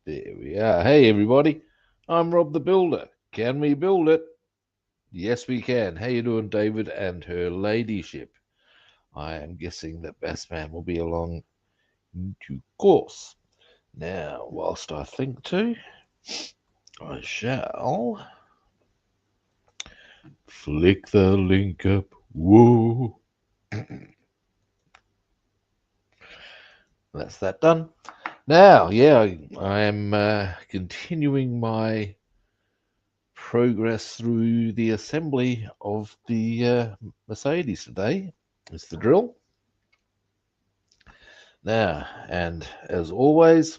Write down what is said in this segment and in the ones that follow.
There we are. Hey, everybody. I'm Rob the Builder. Can we build it? Yes, we can. How you doing, David and her ladyship? I am guessing that Bassman will be along in due course. Now, whilst I think to, I shall flick the link up. Whoa. That's that done. Now, yeah, I am continuing my progress through the assembly of the Mercedes today. It's the drill. Now, and as always,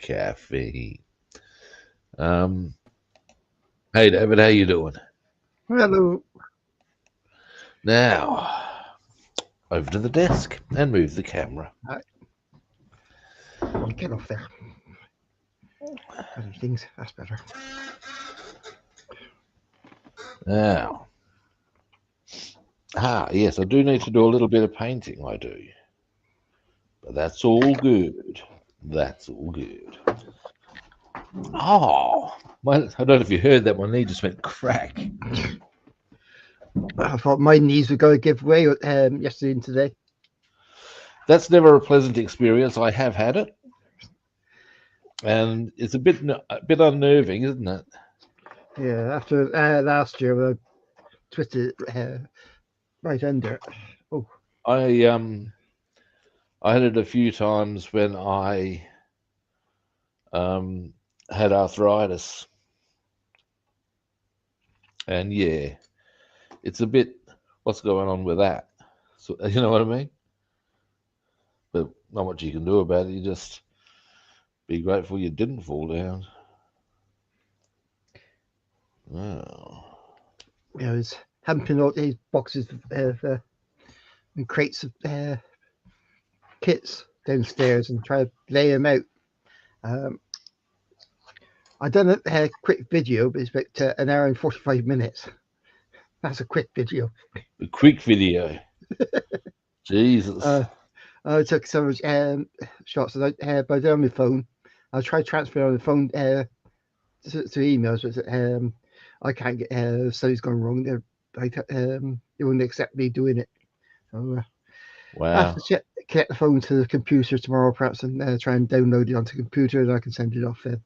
caffeine. Hey David, how you doing? Hello. Now, over to the desk and move the camera. Get off there. Other things, that's better. Now, yes, I do need to do a little bit of painting, I do. But that's all good. That's all good. Oh, I don't know if you heard that. My knee just went crack. I thought my knees were going to give way yesterday and today. That's never a pleasant experience. I have had it, and it's a bit unnerving, isn't it? Yeah, after last year when I twisted right under. Oh, I had it a few times when I had arthritis, and yeah, it's a bit. What's going on with that? So you know what I mean? But not much you can do about it. You just be grateful you didn't fall down. Wow. yeah, I was humping all these boxes of and crates of kits downstairs and try to lay them out. I done a quick video, but it's about an hour and 45 minutes. That's a quick video. A quick video. Jesus. I took some shots that I did on my phone. I'll try transfer on the phone to emails, but I can't get something's gone wrong. They won't accept me doing it. So I have Wow. to connect the phone to the computer tomorrow, perhaps, and try and download it onto the computer, and I can send it off then.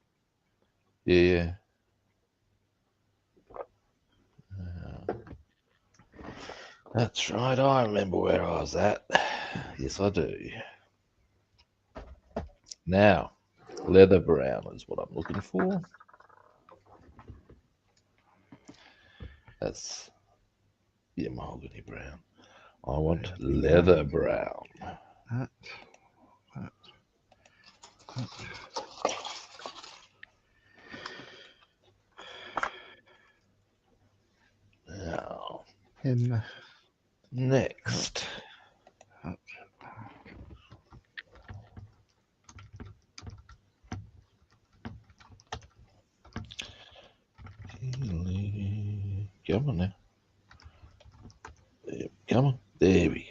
Yeah. That's right. I remember where I was at. Yes, I do. Now, leather brown is what I'm looking for. That's mahogany brown. I want leather brown. That. Now, And next. Come on now. Come on. There we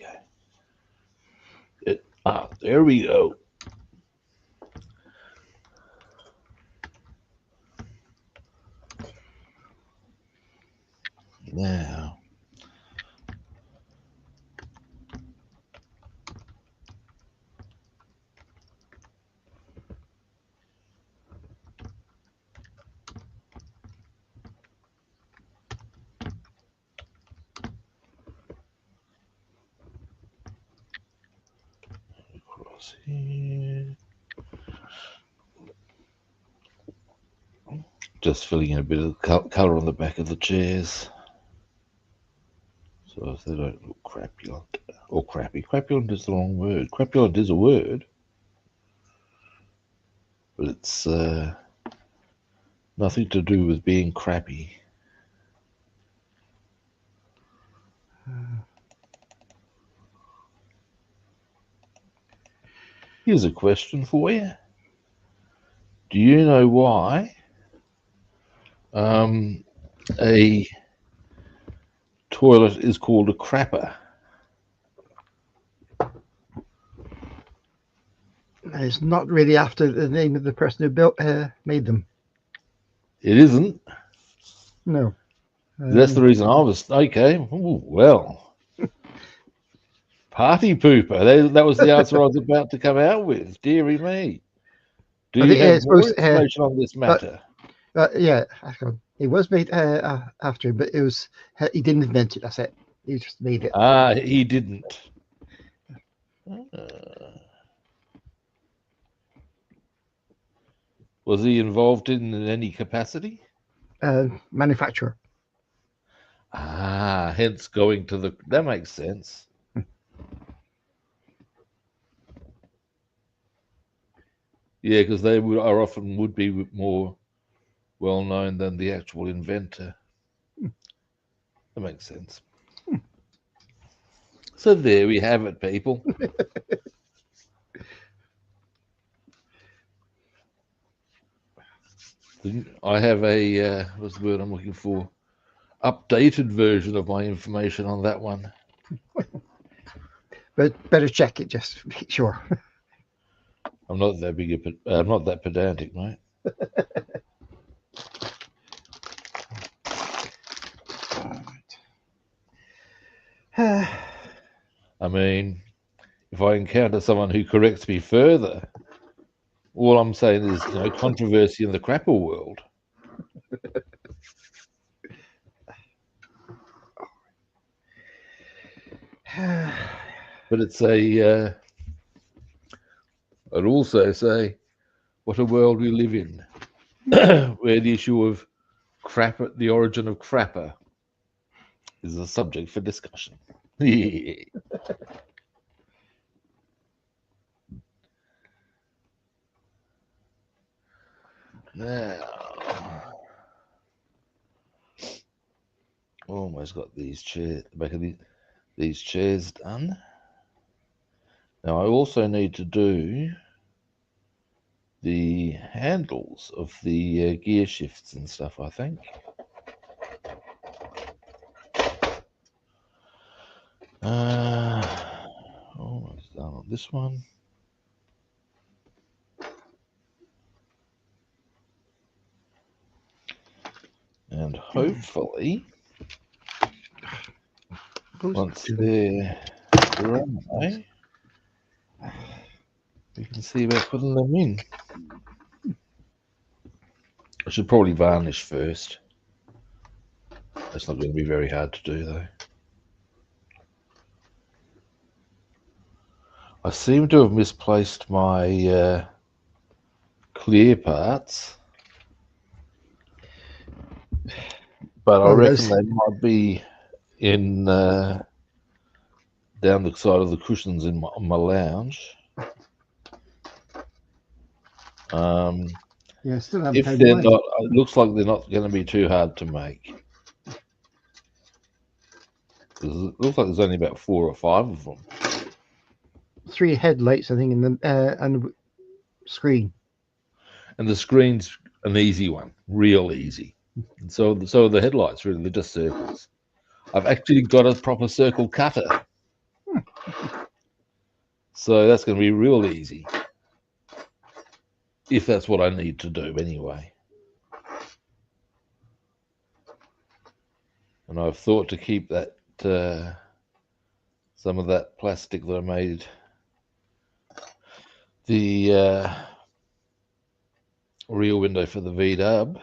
go. There we go. Now. Across here. Just filling in a bit of colour on the back of the chairs. So if they don't look crapulent. Or crappy. Crapulent is the wrong word. Crapulent is a word. But it's nothing to do with being crappy. Here's a question for you. Do you know why a toilet is called a crapper? It's not really after the name of the person who built made them. It isn't. No. That's the reason I was okay. Ooh, well, party pooper. That was the answer I was about to come out with. Deary me. Do I you think have it's more supposed. information on this matter? Yeah, it was made after him, but it was he didn't invent it. That's it. He just made it. Ah, he didn't. Was he involved in any capacity? Manufacturer. Ah, hence going to the. That makes sense. Yeah, because they are often would be more well known than the actual inventor. That makes sense. So there we have it, people. I have a what's the word I'm looking for? Updated version of my information on that one. But better check it just to make sure. I'm not that big. I'm not that pedantic, mate. I mean, if I encounter someone who corrects me further, all I'm saying is, controversy in the crapper world. But it's a. I'd also say, what a world we live in, where the issue of the origin of crapper, is a subject for discussion. Now, almost got these back of these chairs done. Now I also need to do the handles of the gear shifts and stuff, I think. Almost done on this one. And hopefully, once they're dry, we can see about putting them in. I should probably varnish first. That's not going to be very hard to do, though. I seem to have misplaced my clear parts, but I reckon they might be in down the side of the cushions in my lounge. Yeah, still haven't If found they're mine. not, it looks like they're not going to be too hard to make. It looks like there's only about 4 or 5 of them. 3 headlights, I think, in the and the screen. And the screen's an easy one, real easy. And so the headlights, really, they're just circles. I've actually got a proper circle cutter. So that's going to be real easy. If that's what I need to do anyway. And I've thought to keep that some of that plastic that I made the rear window for the V-dub.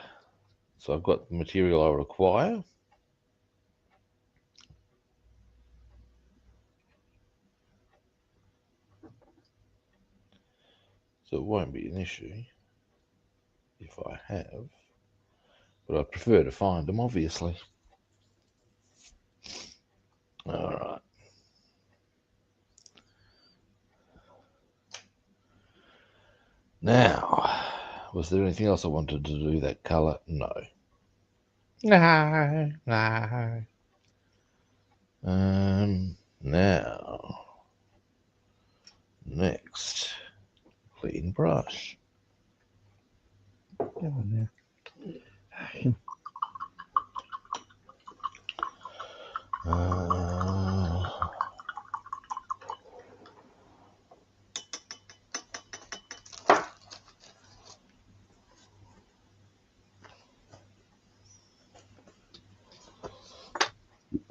So I've got the material I require. So it won't be an issue if I have, but I prefer to find them, obviously. All right. Now, was there anything else I wanted to do that color? No. No. Now, next, clean brush. Get on there.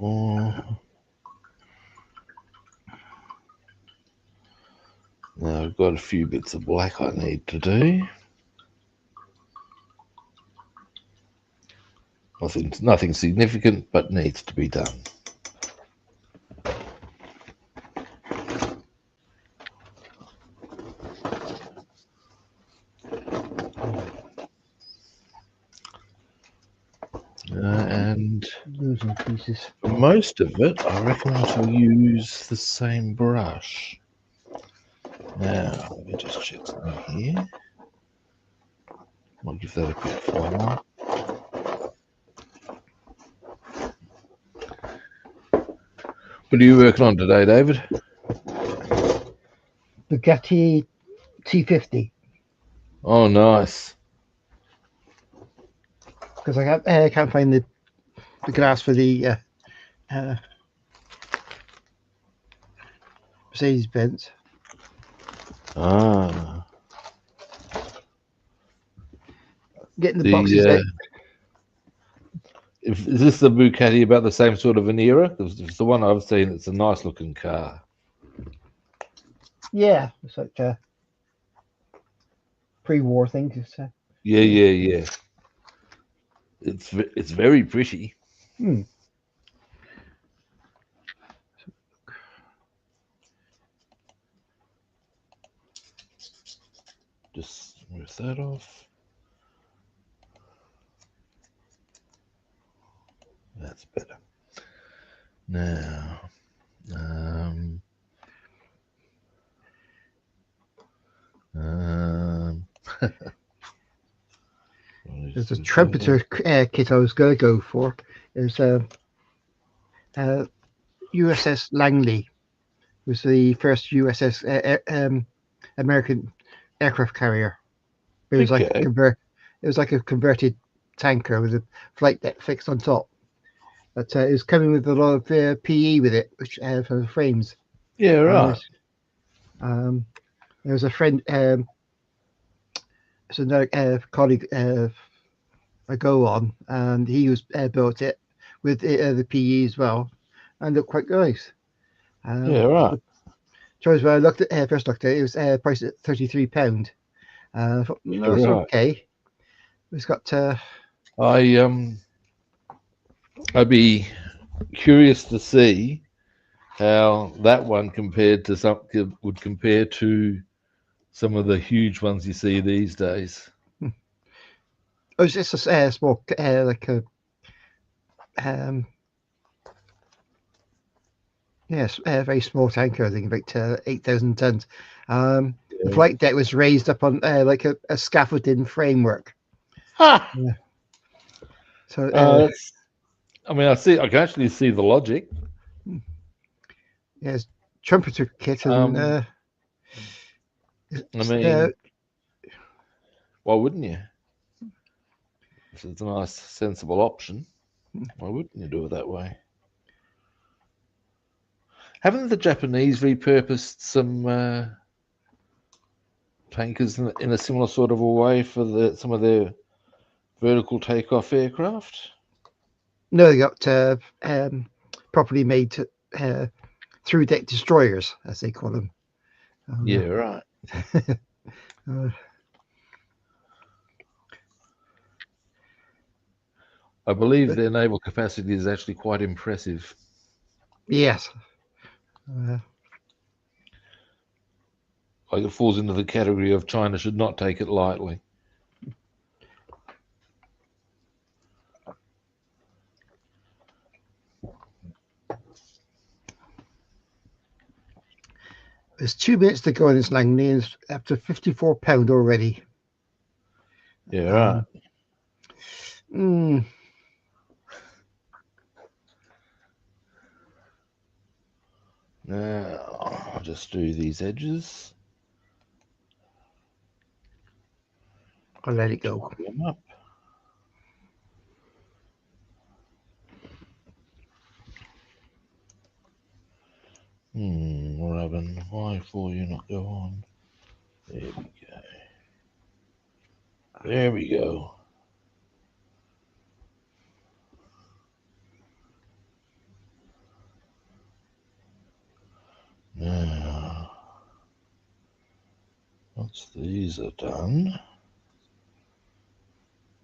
Now I've got a few bits of black I need to do. Nothing significant, but needs to be done. And losing pieces. for most of it, I reckon I shall use the same brush. Now, let me just check something here. I'll give that a quick fire. What are you working on today, David? Bugatti T50. Oh, nice. Because I can't find the glass for the Mercedes Benz. Ah. Getting the boxes out. Is this the Bugatti about the same sort of an era? Because it's the one I've seen. It's a nice looking car. Yeah, it's like a pre-war thing. Yeah. It's very pretty. Just move that off. That's better. Now, there's a trumpeter kit I was going to go for. There's a USS Langley. It was the first USS American aircraft carrier. It was like it was like a converted tanker with a flight deck fixed on top. But it was coming with a lot of PE with it, which for the frames. Yeah, right. There was a friend, there's another colleague I go on, and he was built it with the PE as well, and looked quite nice. Yeah, right. Choice when I first looked at it, it was priced at £33. I thought, no, it's okay. It's got. I'd be curious to see how that one would compare to some of the huge ones you see these days. Oh, it's just a small, like a, yes, a very small tanker. I think about 8,000 tons. The flight deck was raised up on like a scaffolding framework. Yeah. So, I mean, I can actually see the logic. Yes, trumpeter kit and. I mean, why wouldn't you? If it's a nice, sensible option, why wouldn't you do it that way? Haven't the Japanese repurposed some tankers in a similar sort of a way for some of their vertical takeoff aircraft? No, they got properly made through deck destroyers, as they call them. Yeah, right. I believe their naval capacity is actually quite impressive. Yes. Like it falls into the category of China should not take it lightly. There's 2 minutes to go in this Langley, and it's up to £54 already. Yeah, right. Now, I'll just do these edges. I'll let it go. Them up. Robin, why for you not go on? There we go. There we go. Now, once these are done,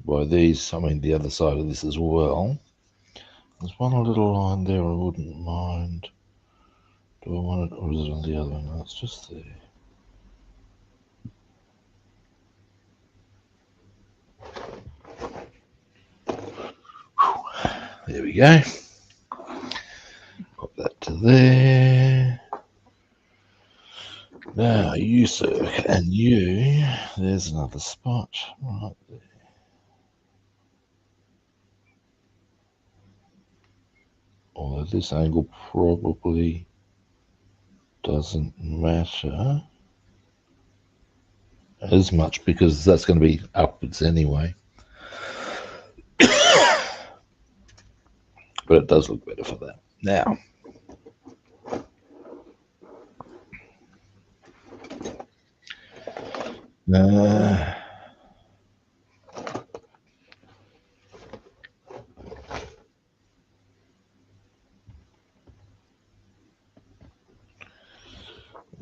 by these I mean the other side of this as well. There's one little line there I wouldn't mind. Do I want it, or is it on the other one? No, it's just there. There we go. Pop that to there. Now, you, sir, and you, there's another spot right there. Although this angle probably doesn't matter as much because that's going to be upwards anyway. But it does look better for that. Now,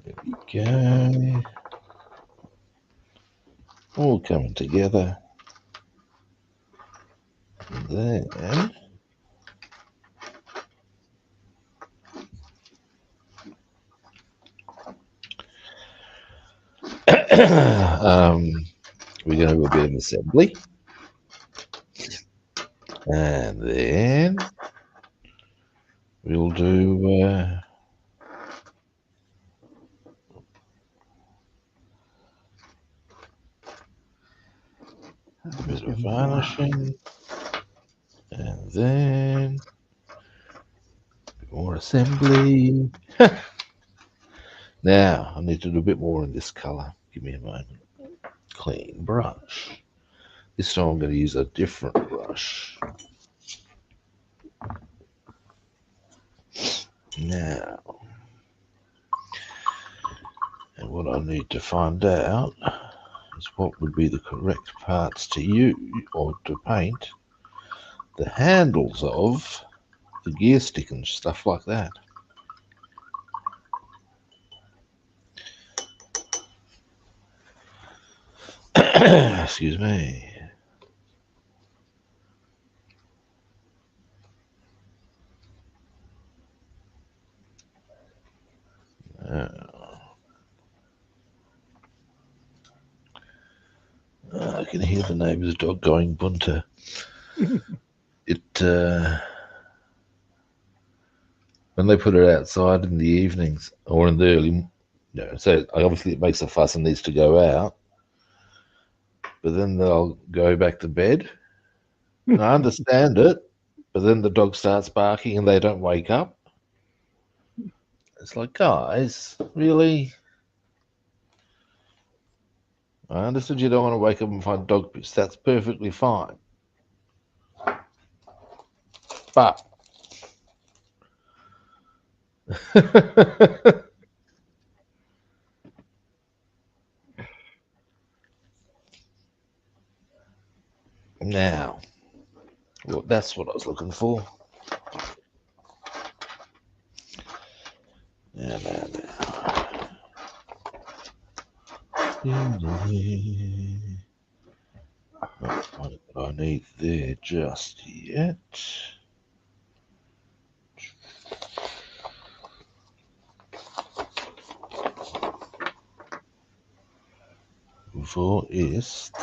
there we go. All coming together. Then we're going to do a bit of assembly. And then we'll do a bit of varnishing. And then more assembly. Now, I need to do a bit more in this color. Give me a moment. Clean brush. This time I'm going to use a different brush. Now, and what I need to find out is what would be the correct parts to use or to paint the handles of the gear stick and stuff like that. Excuse me. I can hear the neighbour's dog going bunter. When they put it outside in the evenings or in the early, so obviously it makes a fuss and needs to go out, but then they'll go back to bed. And I understand it, but then the dog starts barking and they don't wake up. It's like, guys, really? I understood you don't want to wake up and find dog piss. That's perfectly fine. But now, well, that's what I was looking for. Now. Not quite what I need there just yet. Wo ist?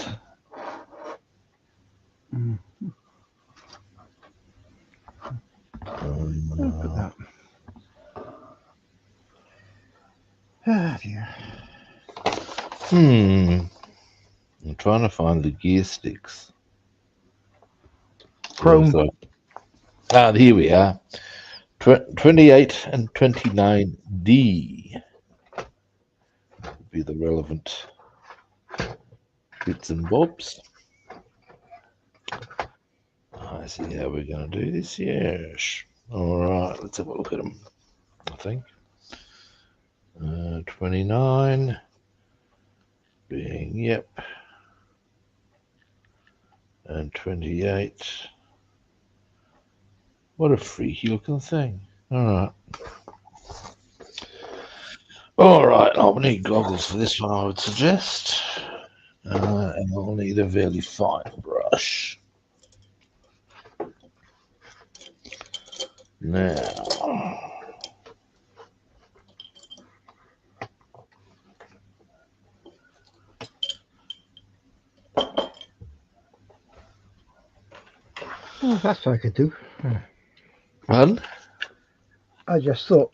Ah, dear. I'm trying to find the gear sticks. Chrome. Here we are. 28 and 29D would be the relevant bits and bobs. I see how we're going to do this. Yes. All right. Let's have a look at them. I think 29 being yep, and 28. What a freaky looking thing. All right. All right, I'll need goggles for this one, I would suggest. And I'll need a very fine brush. Now, Oh, that's what I could do. one. I just thought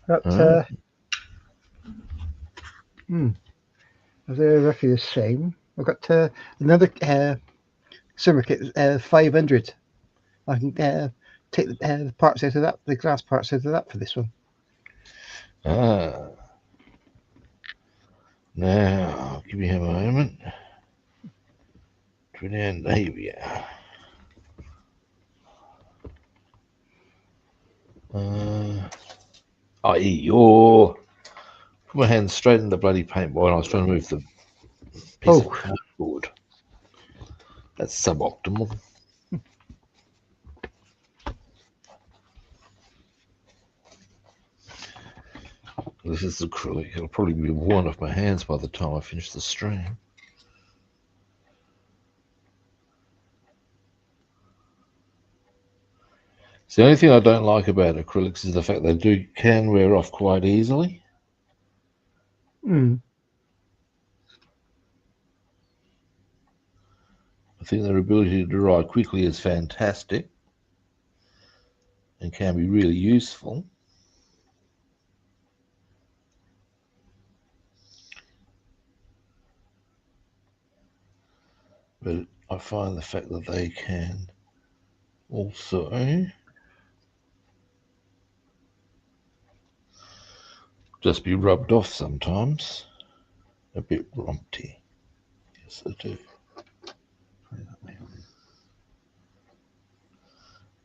that. They're roughly the same. I've got another summer kit, 500. I can take the parts out of that, the glass parts out of that for this one. Now, give me a moment. There we are. Put my hand straight in the bloody paintball and I was trying to move the piece of cardboard. That's suboptimal. This is acrylic. It'll probably be worn off my hands by the time I finish the stream. So the only thing I don't like about acrylics is the fact they can wear off quite easily. Mm. I think their ability to dry quickly is fantastic and can be really useful. But I find the fact that they can also just be rubbed off sometimes. A bit rumpty. Yes, I do.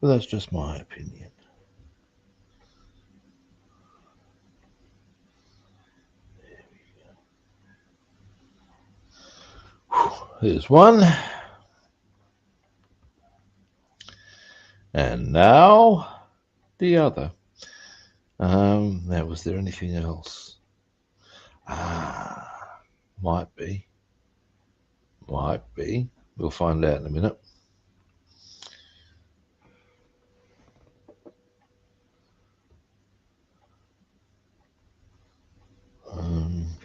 But that's just my opinion. There's one. And now the other. Now, was there anything else? Might be. Might be. We'll find out in a minute.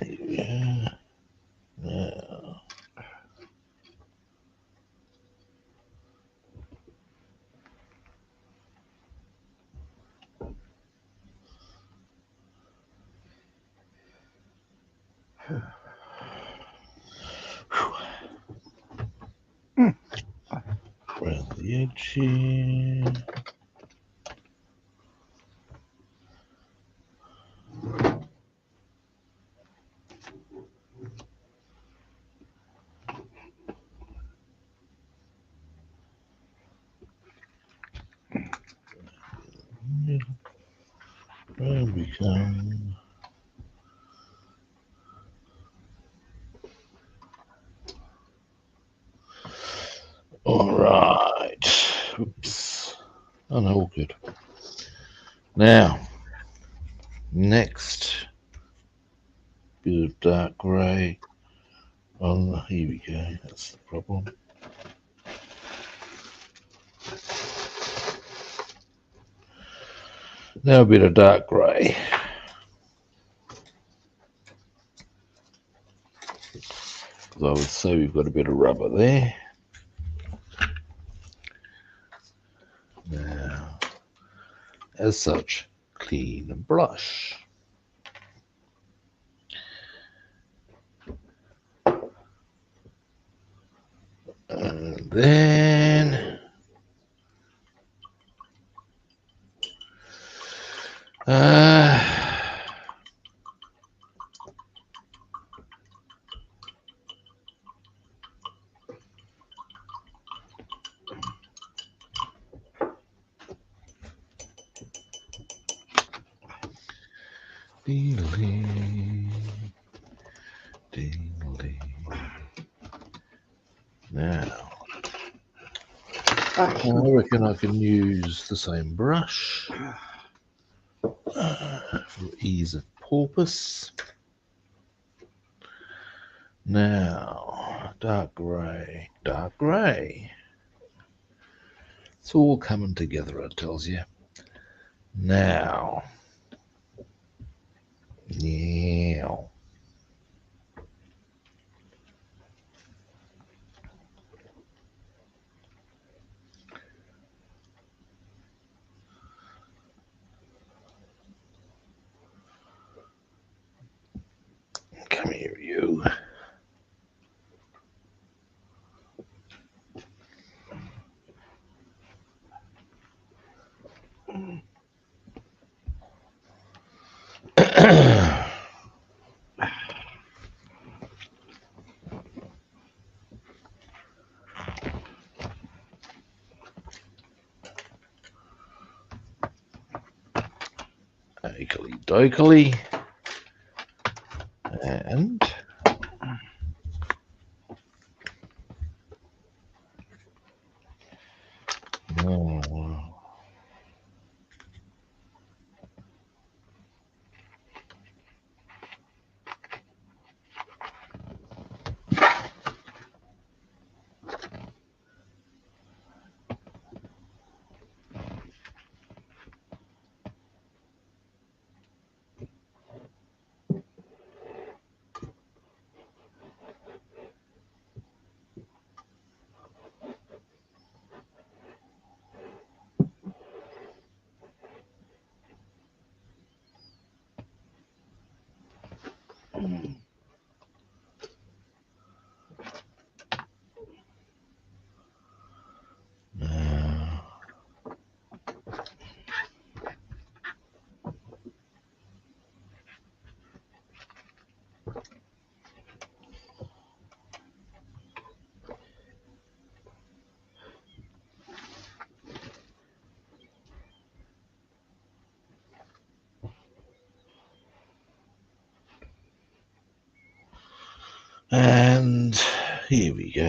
Yeah. Now. Around the edge here. There we come. All right. Oops. Oh no, all good. Now, next bit of dark grey. Oh, here we go. That's the problem. Now a bit of dark grey. Because I would say we've got a bit of rubber there. Now, as such, clean and brush. And then now, I reckon I can use the same brush for ease of porpoise. Now, dark grey, dark grey. It's all coming together, it tells you. Now, yeah. Come here, you. Okely dokely. And oh, and here we go.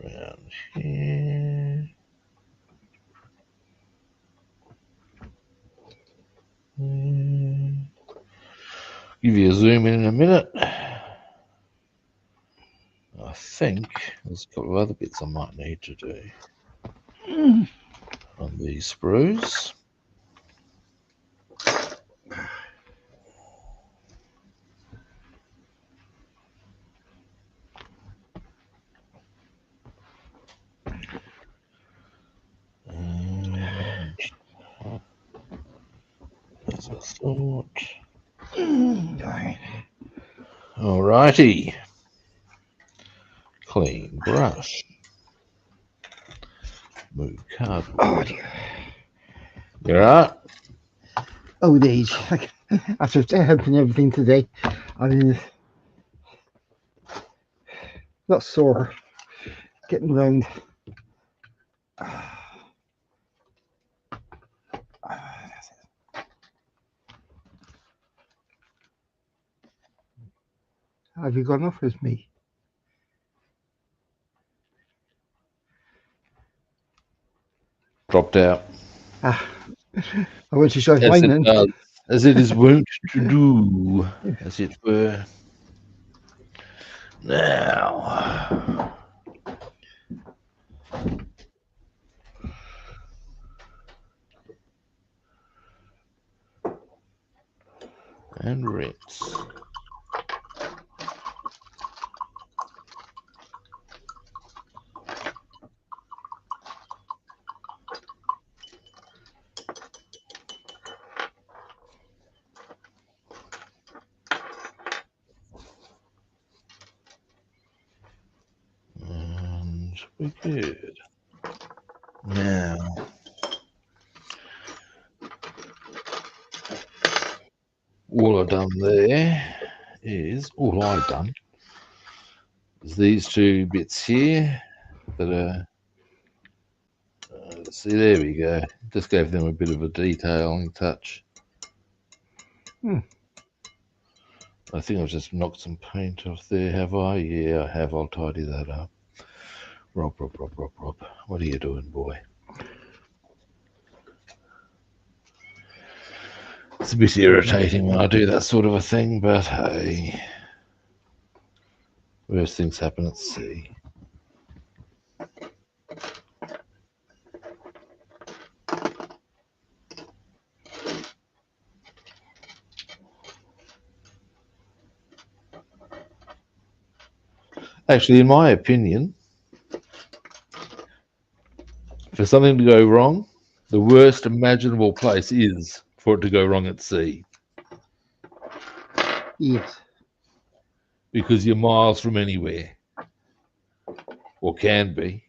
Around here. Give you a zoom in a minute. I think there's a couple of other bits I might need to do on these sprues. As I thought. Alrighty. Clean brush. Move cardboard. Oh dear. You're right. Old age. After helping everything today, I mean, not sore. Getting round. Have you gone off with me? Dropped out. I went to show As mine it then. does. As it is wont to do, as it were. Now. And rinse. And we're good. Now, all I've done there is, all I've done is these two bits here that are, see, there we go. Just gave them a bit of a detailing touch. I think I've just knocked some paint off there, have I? Yeah, I have. I'll tidy that up. Rob. What are you doing, boy? It's a bit irritating when I do that sort of a thing, but hey, worst things happen at sea. Actually, in my opinion, for something to go wrong, the worst imaginable place is for it to go wrong at sea, Yes. because you're miles from anywhere, or can be.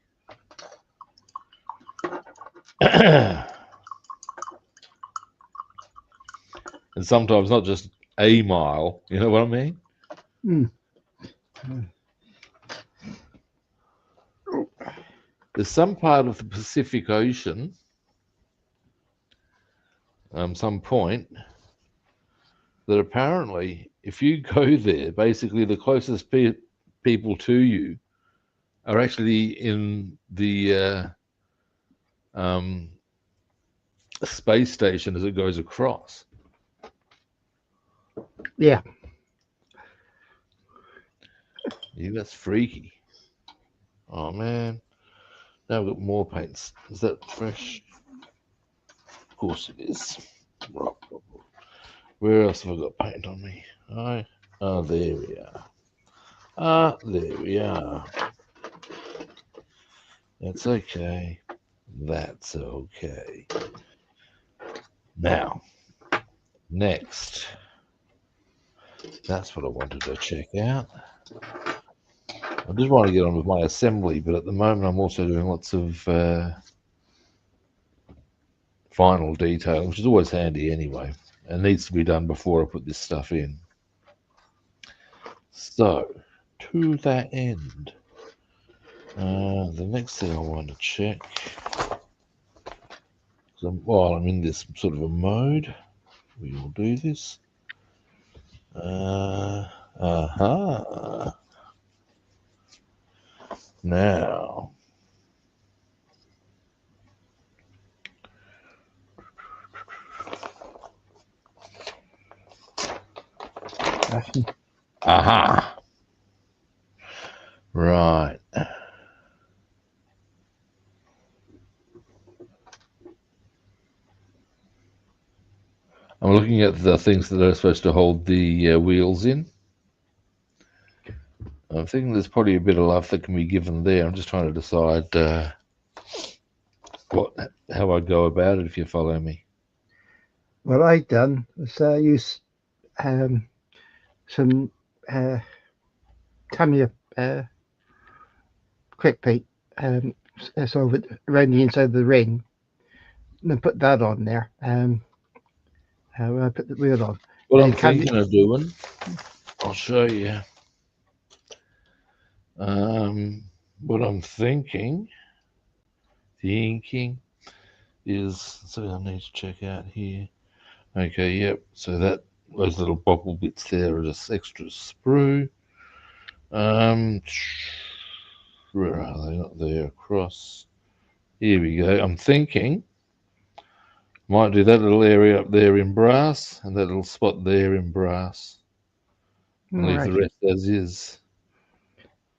And sometimes not just a mile, you know what I mean? Mm. There's some part of the Pacific Ocean, some point, that apparently, if you go there, basically the closest people to you are actually in the um, space station as it goes across. Yeah. Yeah, that's freaky. Oh man, now I've got more paints. Is that fresh? Of course it is. Where else have I got paint on me? Oh, there we are. There we are. That's okay. That's okay. Now, next. That's what I wanted to check out. I did want to get on with my assembly, but at the moment I'm also doing lots of final detailing, which is always handy anyway, and needs to be done before I put this stuff in. So, to that end, the next thing I want to check, while I'm in this sort of a mode, we will do this. Now, aha, right. I'm looking at the things that are supposed to hold the wheels in. I'm thinking there's probably a bit of love that can be given there. I'm just trying to decide how I go about it, if you follow me. What I done was use some Tamiya quick paint sort of around the inside of the ring, and then put that on there. When I put the wheel on, What I'm it can thinking of doing, I'll show you. What I'm thinking is, so I need to check out here. Okay, yep. So those little bobble bits there are just extra sprue. Where are they? Not there. Across. Here we go. I'm thinking might do that little area up there in brass and that little spot there in brass, and leave the right. rest as is.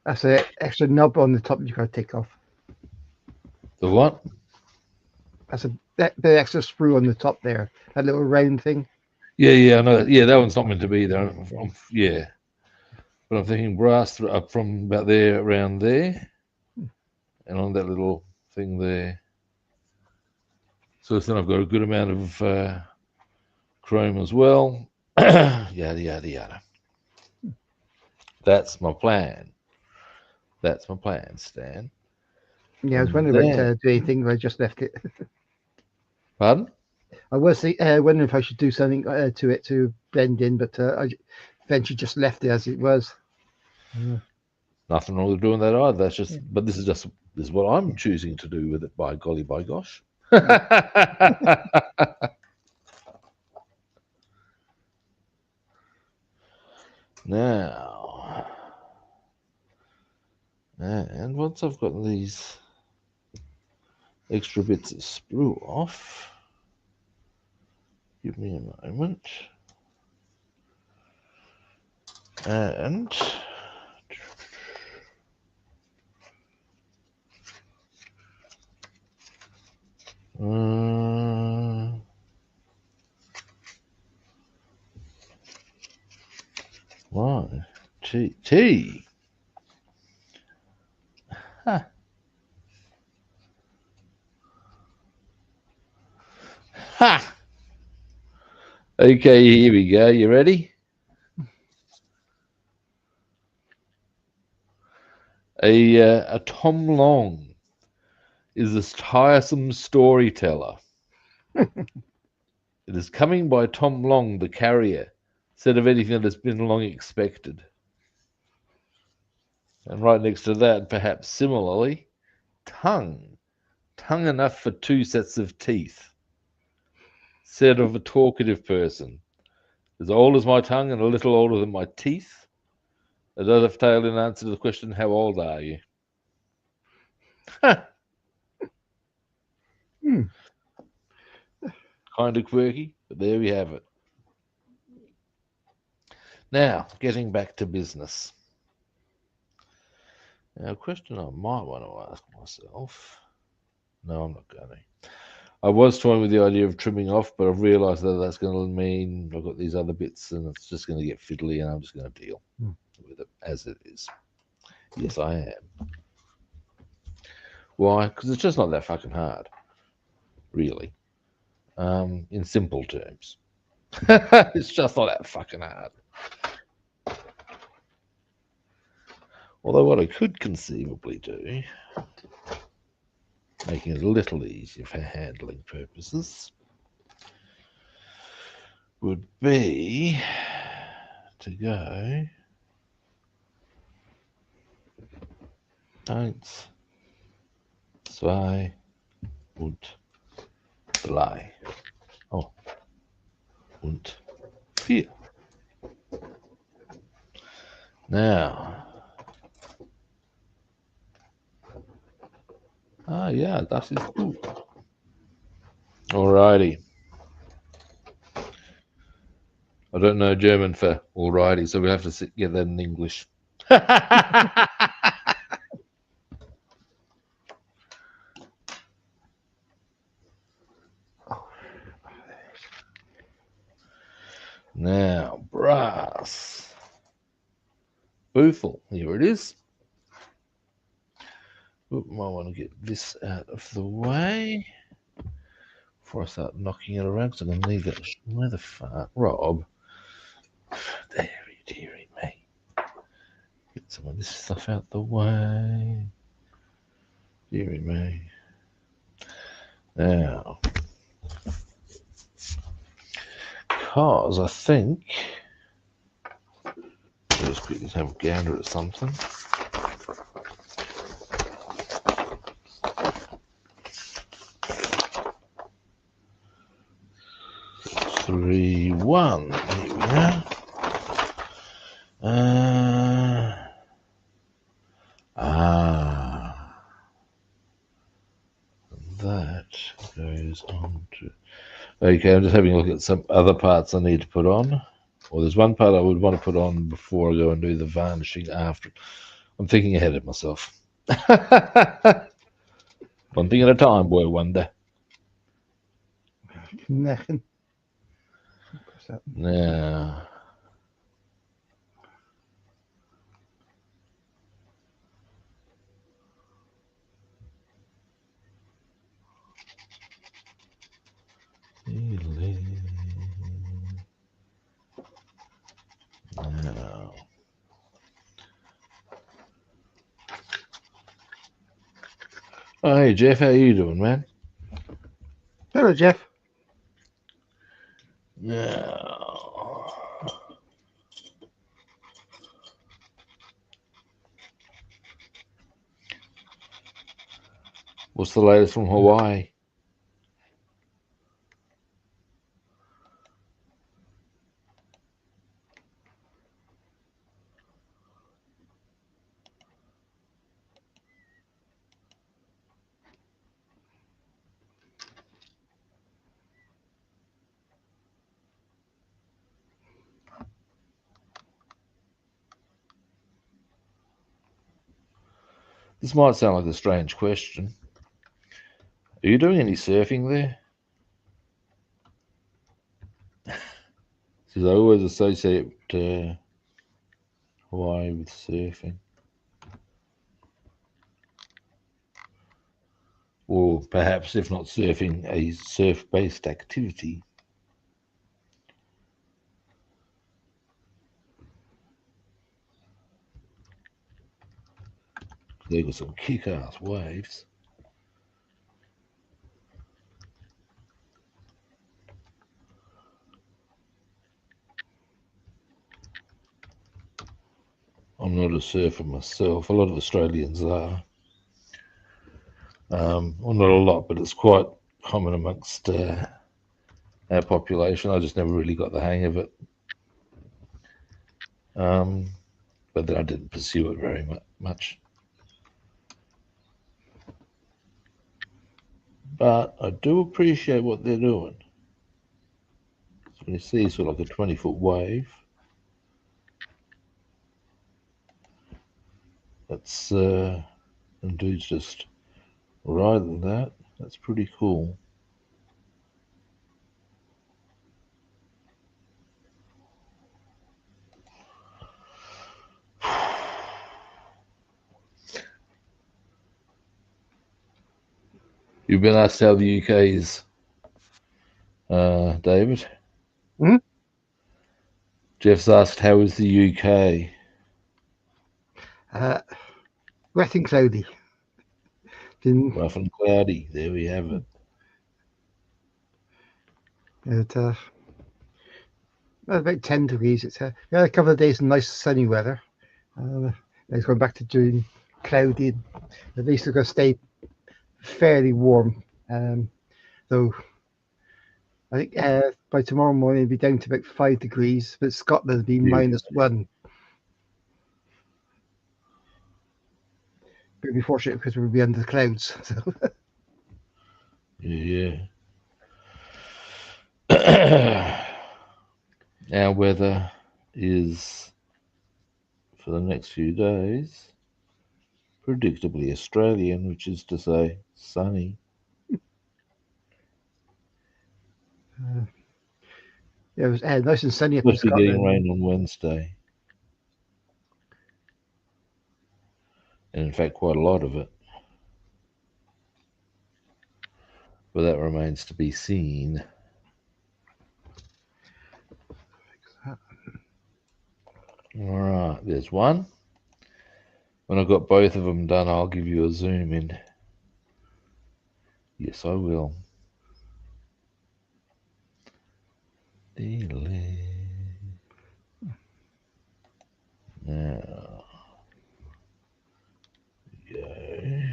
That's an extra knob on the top you got to take off. The what? That's the extra sprue on the top there. That little round thing. Yeah, I know. Yeah, that one's not meant to be there. Yeah, but I'm thinking brass up from about there around there, and on that little thing there. So then I've got a good amount of chrome as well. Yada yada yada. That's my plan. That's my plan, Stan. Yeah, I was And wondering about then, doing anything, but I just left it. pardon? I was wondering if I should do something to it to blend in, but I eventually just left it as it was. Nothing wrong with doing that either. That's just, Yeah. but this is what I'm choosing to do with it. By golly, by gosh. Yeah. Now, and once I've got these extra bits of sprue off, Give me a moment. And why? T. Huh. Ha! Okay, here we go. You ready? A Tom Long is this tiresome storyteller. It is coming by Tom Long, the carrier, instead of anything that has been long expected. And right next to that, perhaps similarly, tongue. Tongue enough for two sets of teeth. Said of a talkative person. As old as my tongue and a little older than my teeth. A dovetail in answer to the question, how old are you? Hmm. Kind of quirky, but there we have it. Now, getting back to business. Now, a question I might want to ask myself. No, I'm not going to. I was toying with the idea of trimming off, but I've realised that that's going to mean I've got these other bits and it's just going to get fiddly and I'm just going to deal with it as it is. Yes, I am. Why? Because it's just not that fucking hard, really. In simple terms. It's just not that fucking hard. Although what I could conceivably do, making it a little easier for handling purposes, would be to go 1, 2 und 3. Oh, und 4. Now, yeah, das ist gut. Alrighty. I don't know German for alrighty, so we have to get that in English. Now, brass. Boothel, here it is. Oop, might want to get this out of the way before I start knocking it around because I'm going to need that. Where the fuck? Rob. Deary me. Get some of this stuff out the way. Deary me. Now, because I think let's quickly have a gander at something. Three, one. Here we are. That goes on to. Okay, I'm just having a look at some other parts I need to put on. Well, there's one part I would want to put on before I go and do the varnishing after. I'm thinking ahead of myself. One thing at a time, boy wonder. Nothing. Now, now. Oh, hey, Jeff, how you doing, man? Hello, Jeff. Now, what's the latest from Hawaii? This might sound like a strange question. Are you doing any surfing there? Because I always associate Hawaii with surfing. Or perhaps, if not surfing, a surf-based activity. They've got some kick-ass waves. I'm not a surfer myself. A lot of Australians are. Well, not a lot, but it's quite common amongst our population. I just never really got the hang of it. But then I didn't pursue it very much. But I do appreciate what they're doing. So when you see sort of like a 20-foot wave, that's and dude's just riding that. That's pretty cool. You've been asked how the UK is, David. Hmm? Jeff's asked how is the UK. Wet and cloudy. Rough and cloudy. There we have it. About 10 degrees. It's yeah, a couple of days of nice sunny weather. It's going back to June, cloudy. At least it's going to stay fairly warm. Though I think by tomorrow morning it'll be down to about 5 degrees, but Scotland will be -1. But we'll be fortunate because we'll be under the clouds. So. Yeah. Our weather is, for the next few days, predictably Australian, which is to say sunny. Yeah, it was nice and sunny up in Supposed to be getting Scotland. rain on Wednesday. And in fact, quite a lot of it. But that remains to be seen. All right, there's one. When I've got both of them done, I'll give you a zoom in. Yes, I will. Now, go.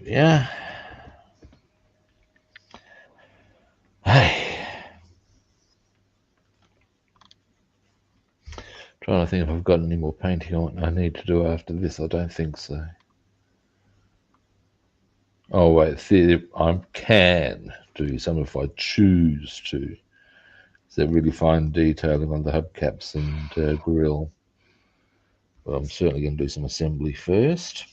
Yeah. Hey. Trying to think if I've got any more painting I need to do after this. I don't think so. Oh wait, I can do some if I choose to. Is that really fine detailing on the hubcaps and grille? Well, I'm certainly going to do some assembly first.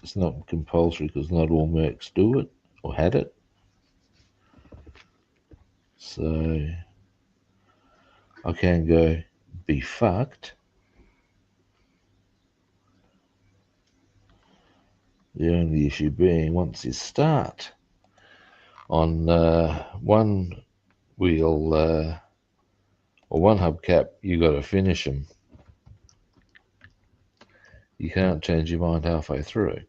It's not compulsory because not all Mercs do it or had it. So I can go be fucked. The only issue being once you start on one wheel or one hubcap, you got to finish them. You can't change your mind halfway through.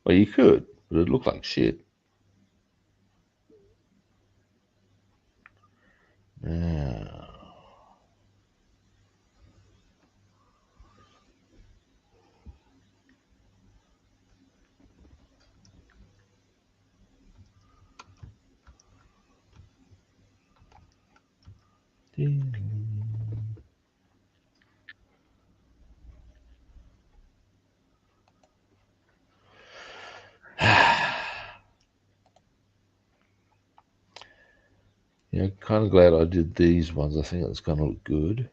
Well, you could, but it'd look like shit. Now, Yeah, kind of glad I did these ones. I think it's going to look good.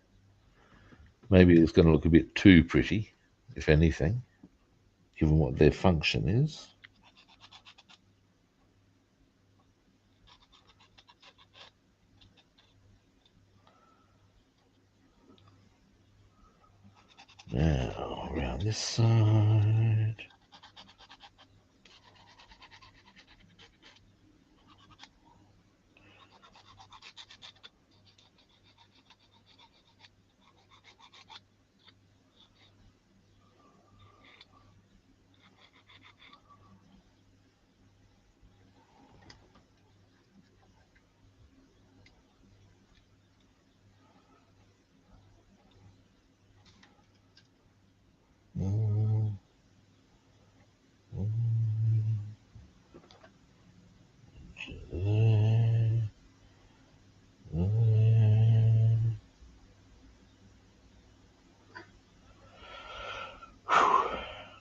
Maybe it's going to look a bit too pretty, if anything, given what their function is. Now, around this side.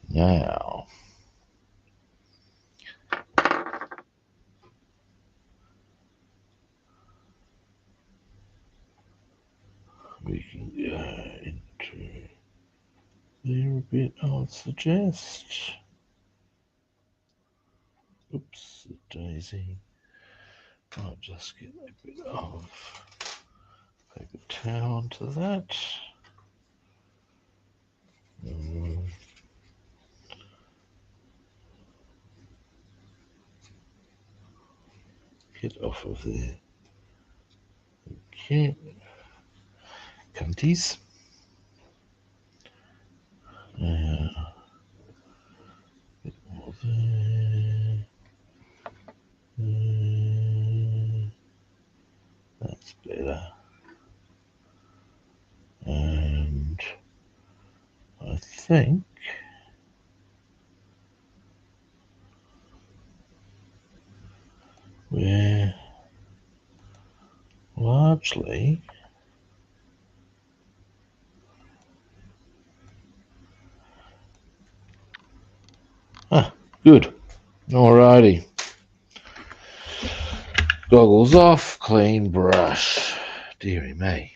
Now, we can go into there a bit, I would suggest. Oops, daisy. I'll just get a bit of paper towel onto that. Get off of there. Okay. Cunties. Now, a bit more there. That's better. And I think we're largely good. Alrighty. Goggles off, clean brush. Dearie me.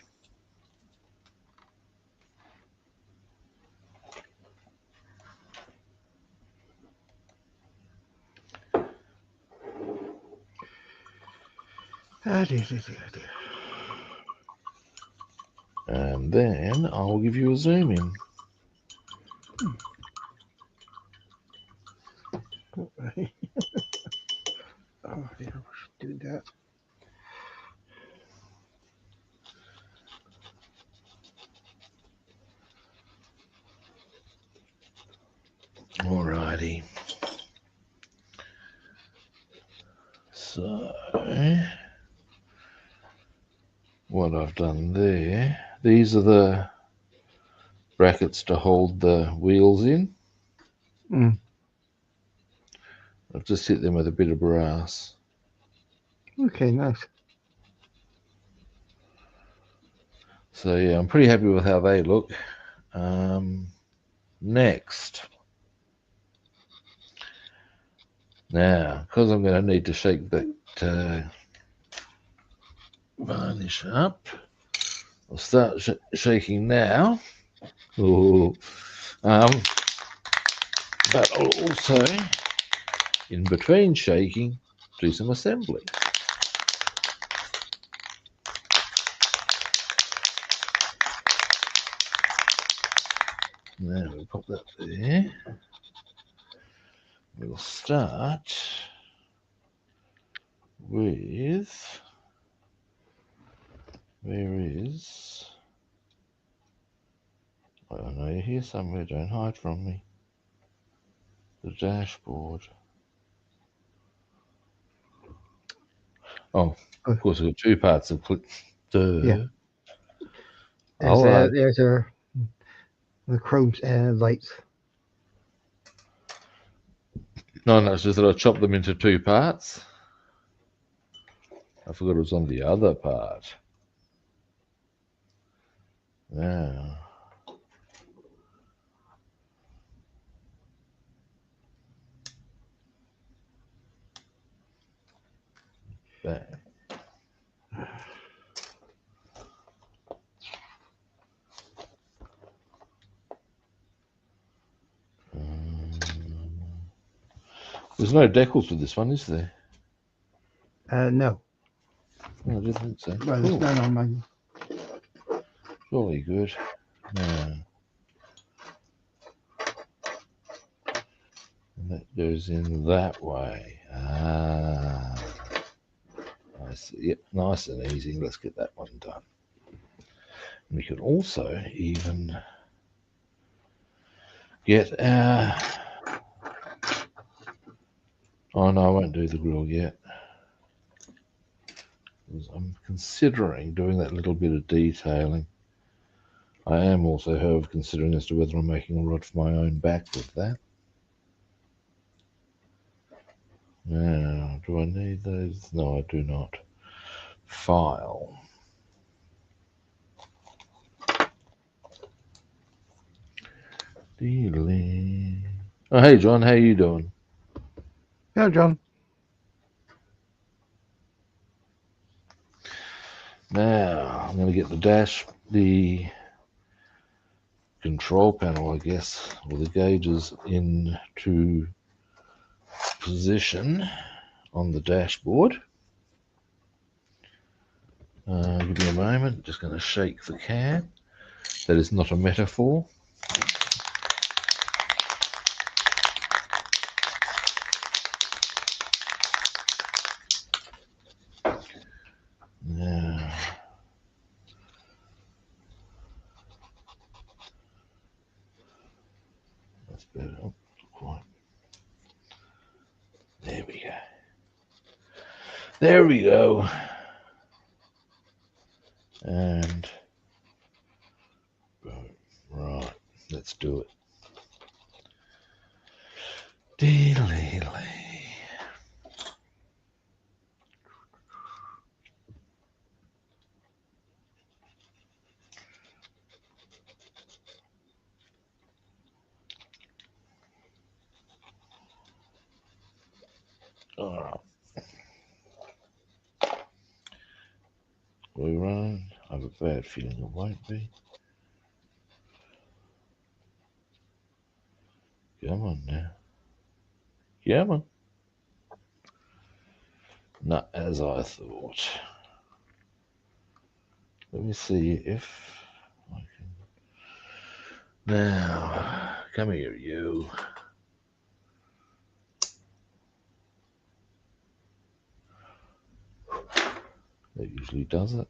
And then I'll give you a zoom in. Right. Oh, yeah, we should do that. Alrighty. So, what I've done there, these are the brackets to hold the wheels in. I've just hit them with a bit of brass. Okay, nice. So yeah, I'm pretty happy with how they look. Next. Now, because I'm going to need to shake that varnish up, I'll start shaking now. Ooh. But I'll also, in between shaking, do some assembly. Now we'll pop that there. We'll start with, where is, I don't know, you're here somewhere, don't hide from me. The dashboard. Oh, of course, we've got two parts of clip. Yeah. I'll There's the chrome lights. no, it's just that I chopped them into two parts. I forgot it was on the other part. Now, back. There's no decals with this one, is there? No. Oh, I didn't think so. Well, there's none on mine. Surely good. No. And that goes in that way. I see. Yep, nice and easy. Let's get that one done. And we can also even get our... Oh no, I won't do the grill yet. I'm considering doing that little bit of detailing. I am also, however, considering as to whether I'm making a rod for my own back with that. Now, do I need those? No, I do not. File. Dealing. Oh, hey, John, how you doing? Yeah, John. Now, I'm going to get the control panel, I guess, or the gauges into position on the dashboard. Give me a moment, just going to shake the can. That is not a metaphor. Now, that's better. Oh, quite. There we go. There we go. And right, let's do it. Deedly. All right. We run. I have a bad feeling it won't be. Come on now. Come on. Not as I thought. Let me see if I can. Now, come here, you. That usually does it.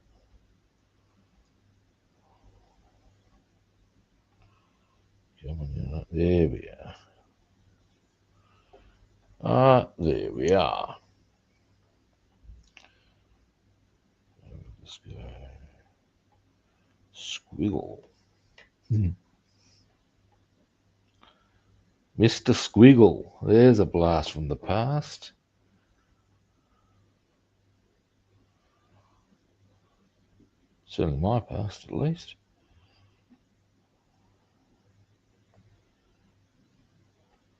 Come on, you. There we are. There we are. Let's go. Squiggle. Mr. Squiggle. There's a blast from the past. Certainly my past, at least.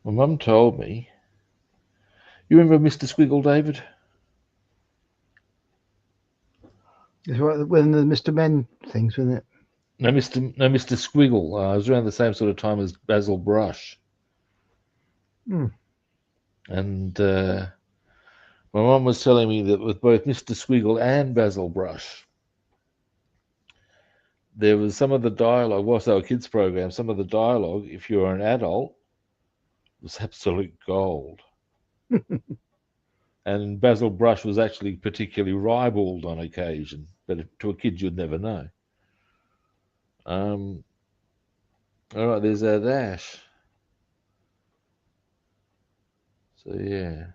My mum told me. You remember Mr. Squiggle, David? It's one of the Mr. Men things, wasn't it? No, Mr. Squiggle. It was around the same sort of time as Basil Brush. And my mum was telling me that with both Mr. Squiggle and Basil Brush, there was some of the dialogue, whilst they were kids' programs, some of the dialogue, if you were an adult, was absolute gold. And Basil Brush was actually particularly ribald on occasion, but to a kid you'd never know. All right, there's our dash. So yeah,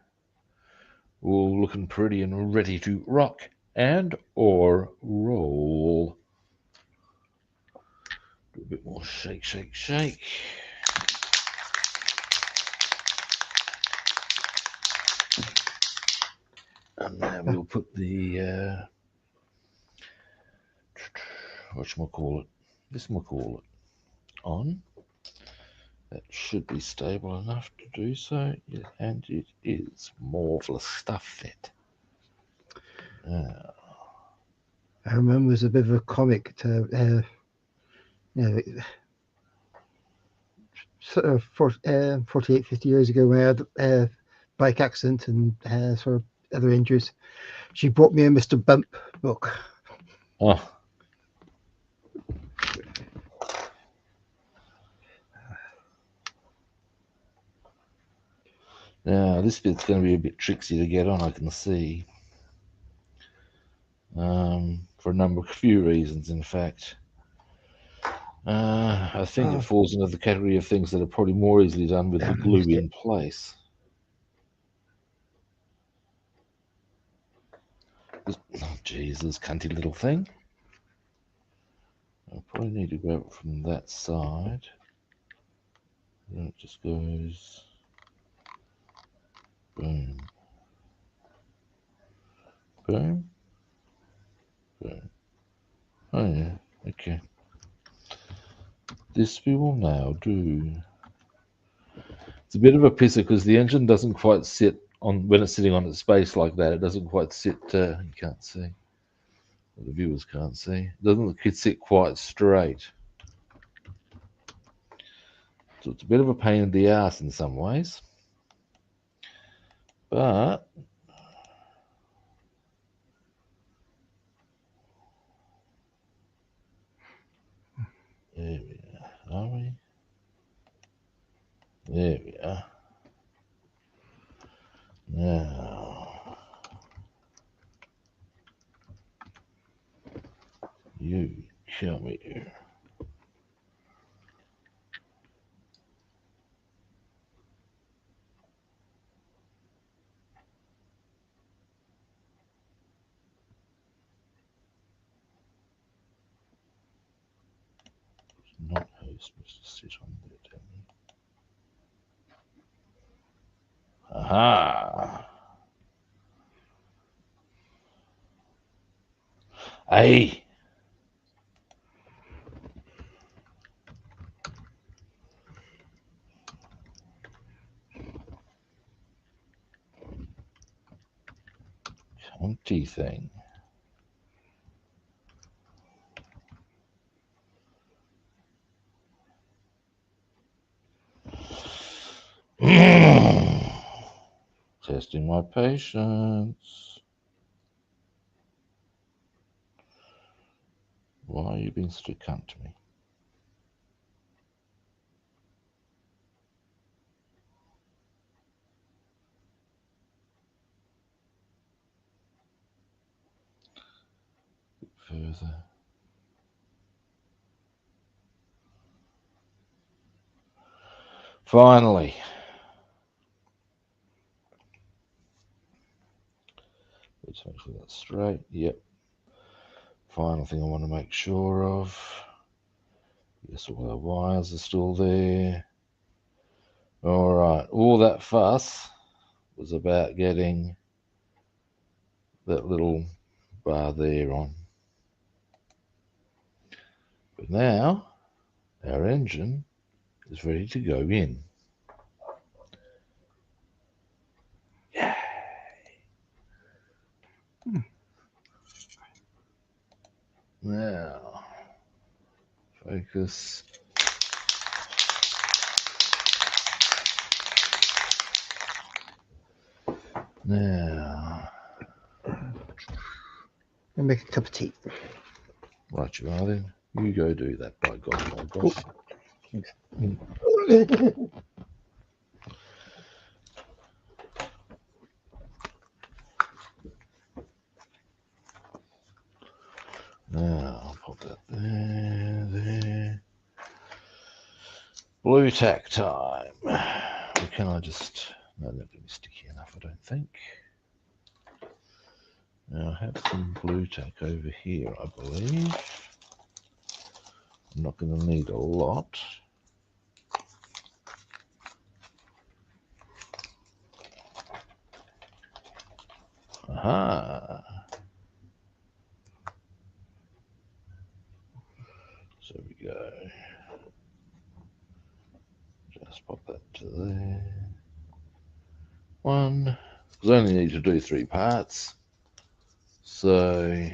all looking pretty and ready to rock and or roll. Do a bit more shake, shake, shake. And then we'll put the whatchamacallit, this we'll call it on. That should be stable enough to do so, yeah, and it is. Marvelous stuff, that. I remember there's a bit of a comic to, sort of 48, 50 years ago when I had a bike accident and sort of other injuries. She brought me a Mr. Bump book. Oh. Now, this bit's going to be a bit tricksy to get on, I can see. For a few reasons, in fact. I think it falls into the category of things that are probably more easily done with the glue in place. Oh, Jesus, cunty little thing. I probably need to grab it from that side. And it just goes boom, boom, boom. Oh yeah, okay. This we will now do. It's a bit of a pisser because the engine doesn't quite sit on when it's sitting on its base like that. It doesn't quite sit. You can't see. The viewers can't see. It doesn't sit quite straight. So it's a bit of a pain in the ass in some ways. But there we are we? There we are. Now, you come here. It's not how you're supposed to sit on there, tell me. Aha! Hey! Cunty thing. Testing my patience. Why are you being such a cunt to me? A bit further. Finally. Let's make sure that's straight. Yep. Final thing I want to make sure of. Yes, all our wires are still there. All right. All that fuss was about getting that little bar there on. But now our engine is ready to go in. Yay! Now, focus. Now, And make a cup of tea. right you are then. You go do that, by God, by God. Now, I'll pop that there. Blue tack time. Or can I just... No, that didn't be sticky enough, I don't think. Now, I have some blue tack over here, I believe. I'm not going to need a lot. Aha! So we go. Just pop that to there. One. Because I only need to do 3 parts. So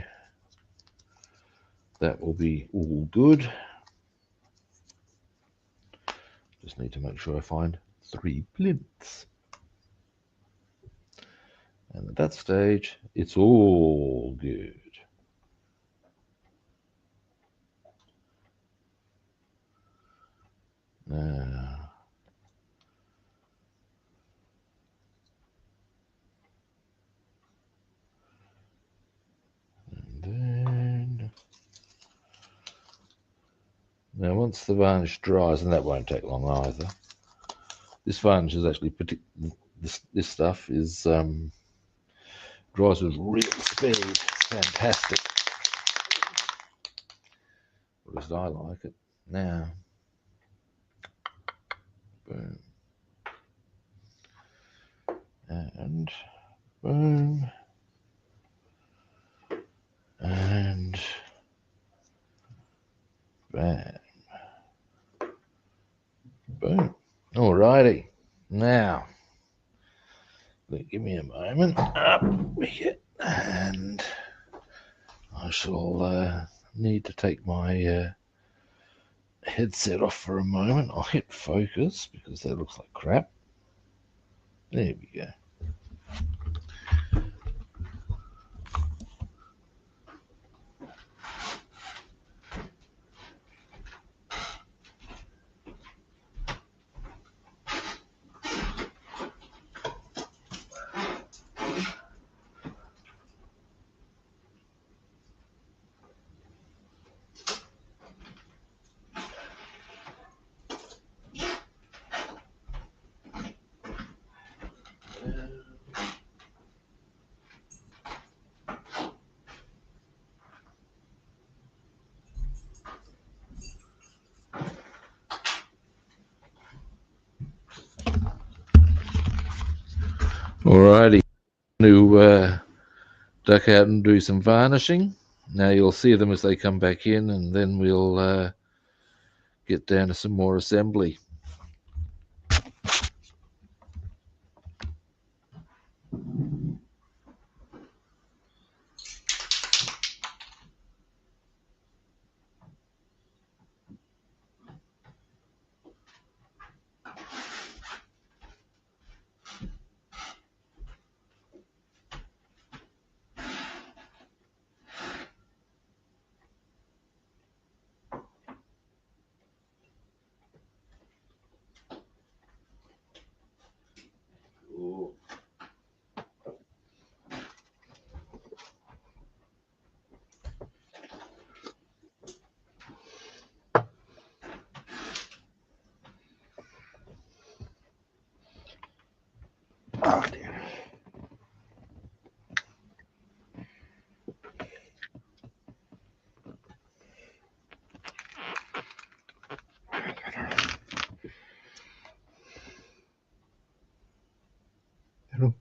that will be all good. Just need to make sure I find 3 plinths. And at that stage, it's all good. Now, and then, now once the varnish dries, and that won't take long either. This varnish is actually this stuff is dries with real speed. It's fantastic. At least I like it. Now, boom, and boom, and bam, boom. Alrighty. Now, give me a moment. Up we get, and I shall need to take my headset off for a moment. I'll hit focus because that looks like crap. There we go. Alrighty, to duck out and do some varnishing. Now you'll see them as they come back in, and then we'll get down to some more assembly. Oh dear. Hello.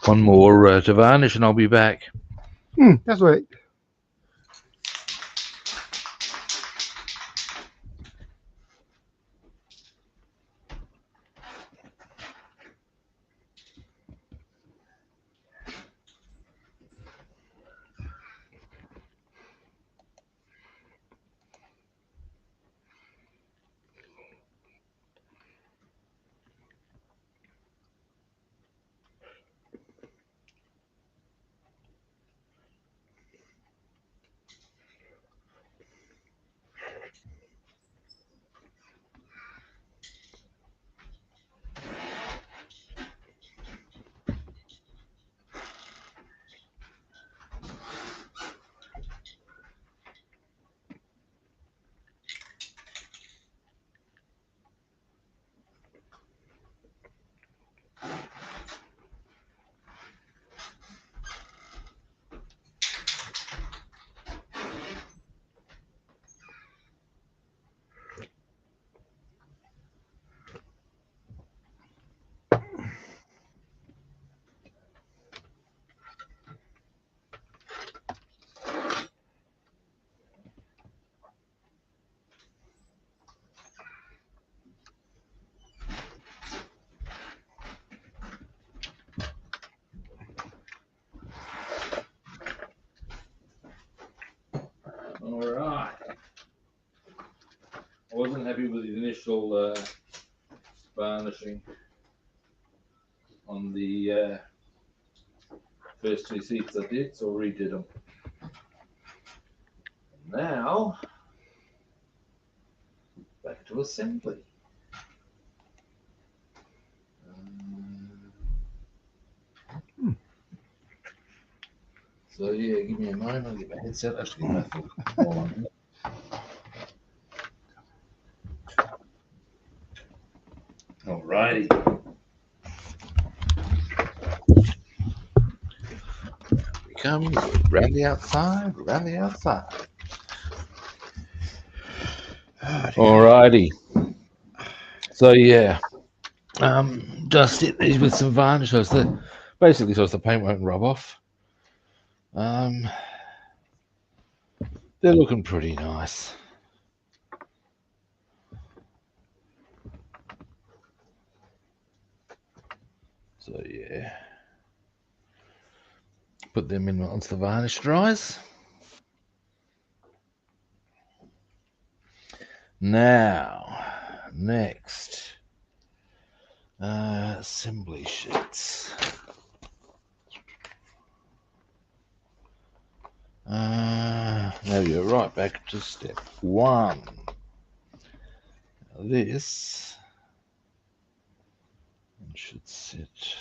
One more to varnish, and I'll be back. That's right. I wasn't happy with the initial varnishing on the first two seats I did, so I redid them. Now, back to assembly. So yeah, give me a moment, I'll get my headset, actually get my foot on. Alrighty. We come round the outside, round the outside. Alrighty. So yeah, just hit these with some varnish so that basically so the paint won't rub off. They're looking pretty nice. So yeah, put them in once the varnish dries. Now, next, assembly sheets. Now you're right back to step one. Now this should sit.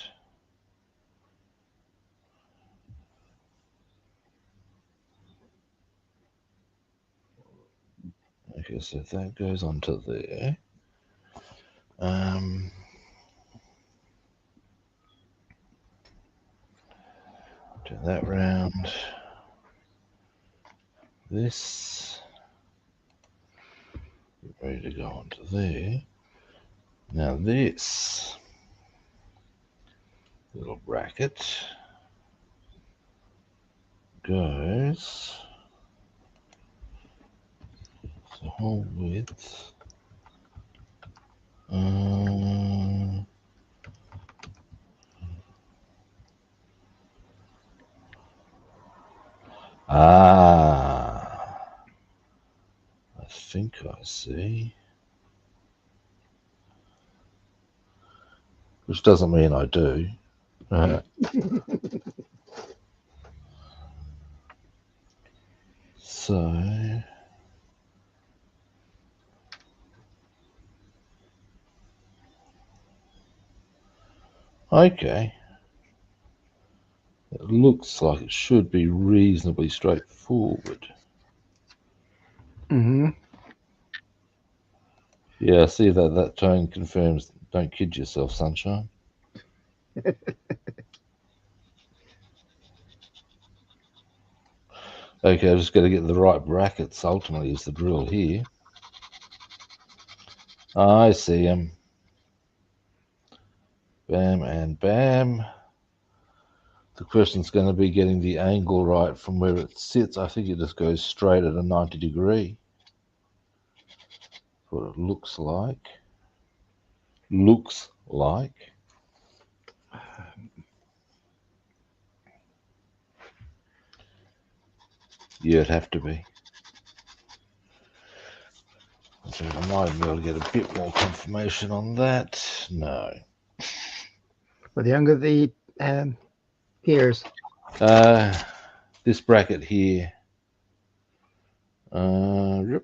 Okay, so that goes onto there. Turn that round. This ready to go onto there. Now this little bracket goes the whole width. I think I see. Which doesn't mean I do. So okay. It looks like it should be reasonably straightforward. Yeah, I see that tone confirms. Don't kid yourself, sunshine. Okay, I just got to get the right brackets. Ultimately, is the drill here. I see them. Bam and bam. The question's going to be getting the angle right from where it sits. I think it just goes straight at a 90 degree. What it looks like. Yeah, it'd have to be. So I might be able to get a bit more confirmation on that. No. But the younger the gears. This bracket here. Yep.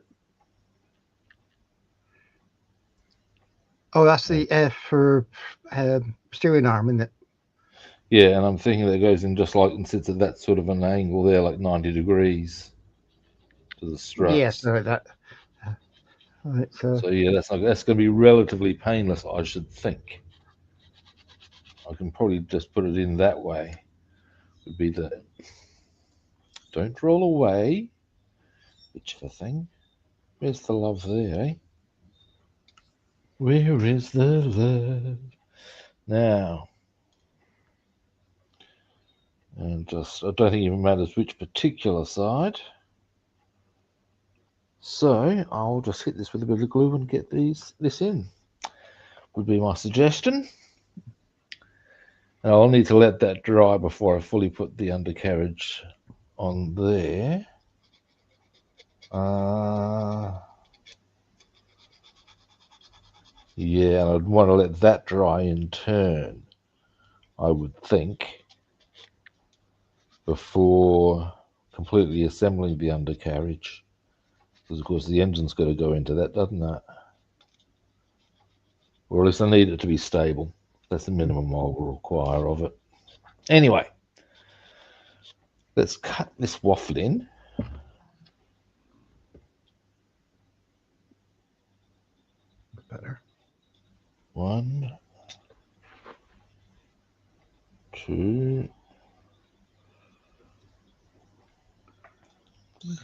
Oh, that's the F for steering arm, isn't it? Yeah, and I'm thinking that goes in just like and sits at that sort of an angle there, like 90 degrees to the struts. Yes, like that. Right, so yeah, that's going to be relatively painless, I should think. I can probably just put it in that way. Would be the don't roll away, bitch of a thing. Where's the love there, eh? Where is the love? Now, and just, I don't think it even matters which particular side. So I'll just hit this with a bit of glue and get this in. Would be my suggestion. And I'll need to let that dry before I fully put the undercarriage on there. Yeah, and I'd want to let that dry in turn, I would think, before completely assembling the undercarriage. Because, of course, the engine's got to go into that, doesn't it? Or at least I need it to be stable. That's the minimum I will require of it. Anyway, let's cut this waffle in. Better. 1, 2,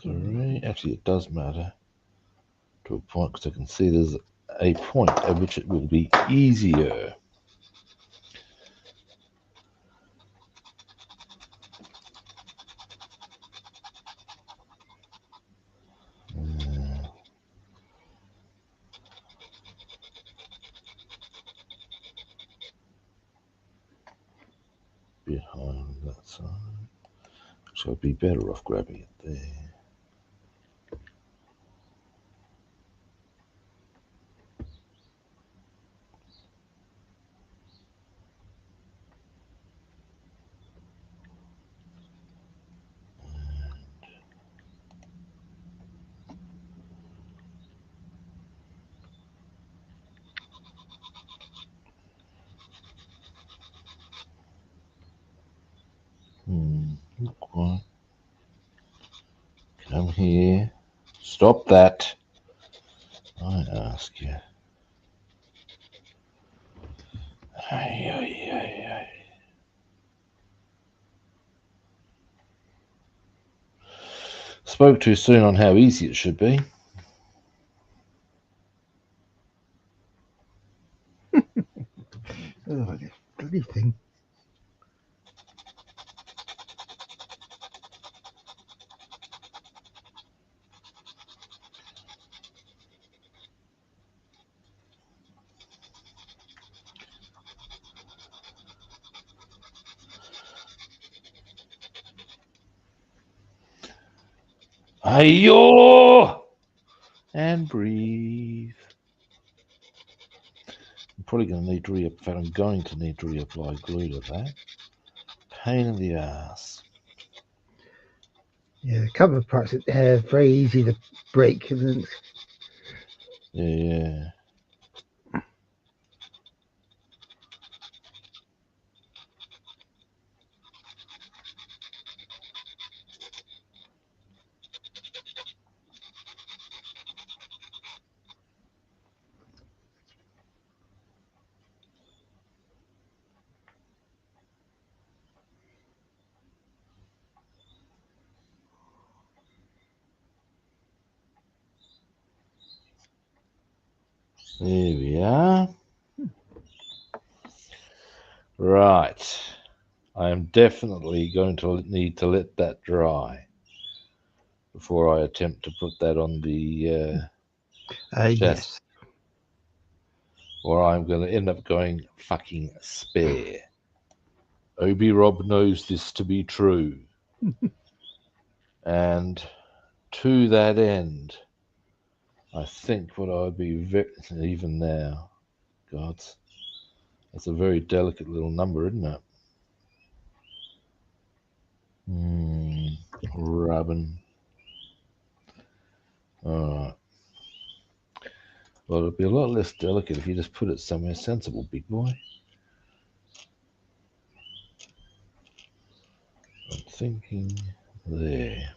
3. Actually, it does matter to a point because I can see there's a point at which it will be easier. Behind that side. So I'd be better off grabbing it there. Not quite. Come here. Stop that. I ask you. Ay, ay, ay, ay. Spoke too soon on how easy it should be. Oh, this bloody thing. Ayo! And breathe. I'm probably going to need to reapply. I'm going to need to reapply glue to that. Pain in the ass. Yeah, a couple of parts are very easy to break, isn't it? Yeah. There we are. Right. I am definitely going to need to let that dry before I attempt to put that on the chassis. Yes. Or I'm going to end up going fucking spare. Obi Rob knows this to be true. And to that end, I think what I'd be even now, God, that's a very delicate little number, isn't it? Rubbing. Alright. Well, it'll be a lot less delicate if you just put it somewhere sensible, big boy. I'm thinking there.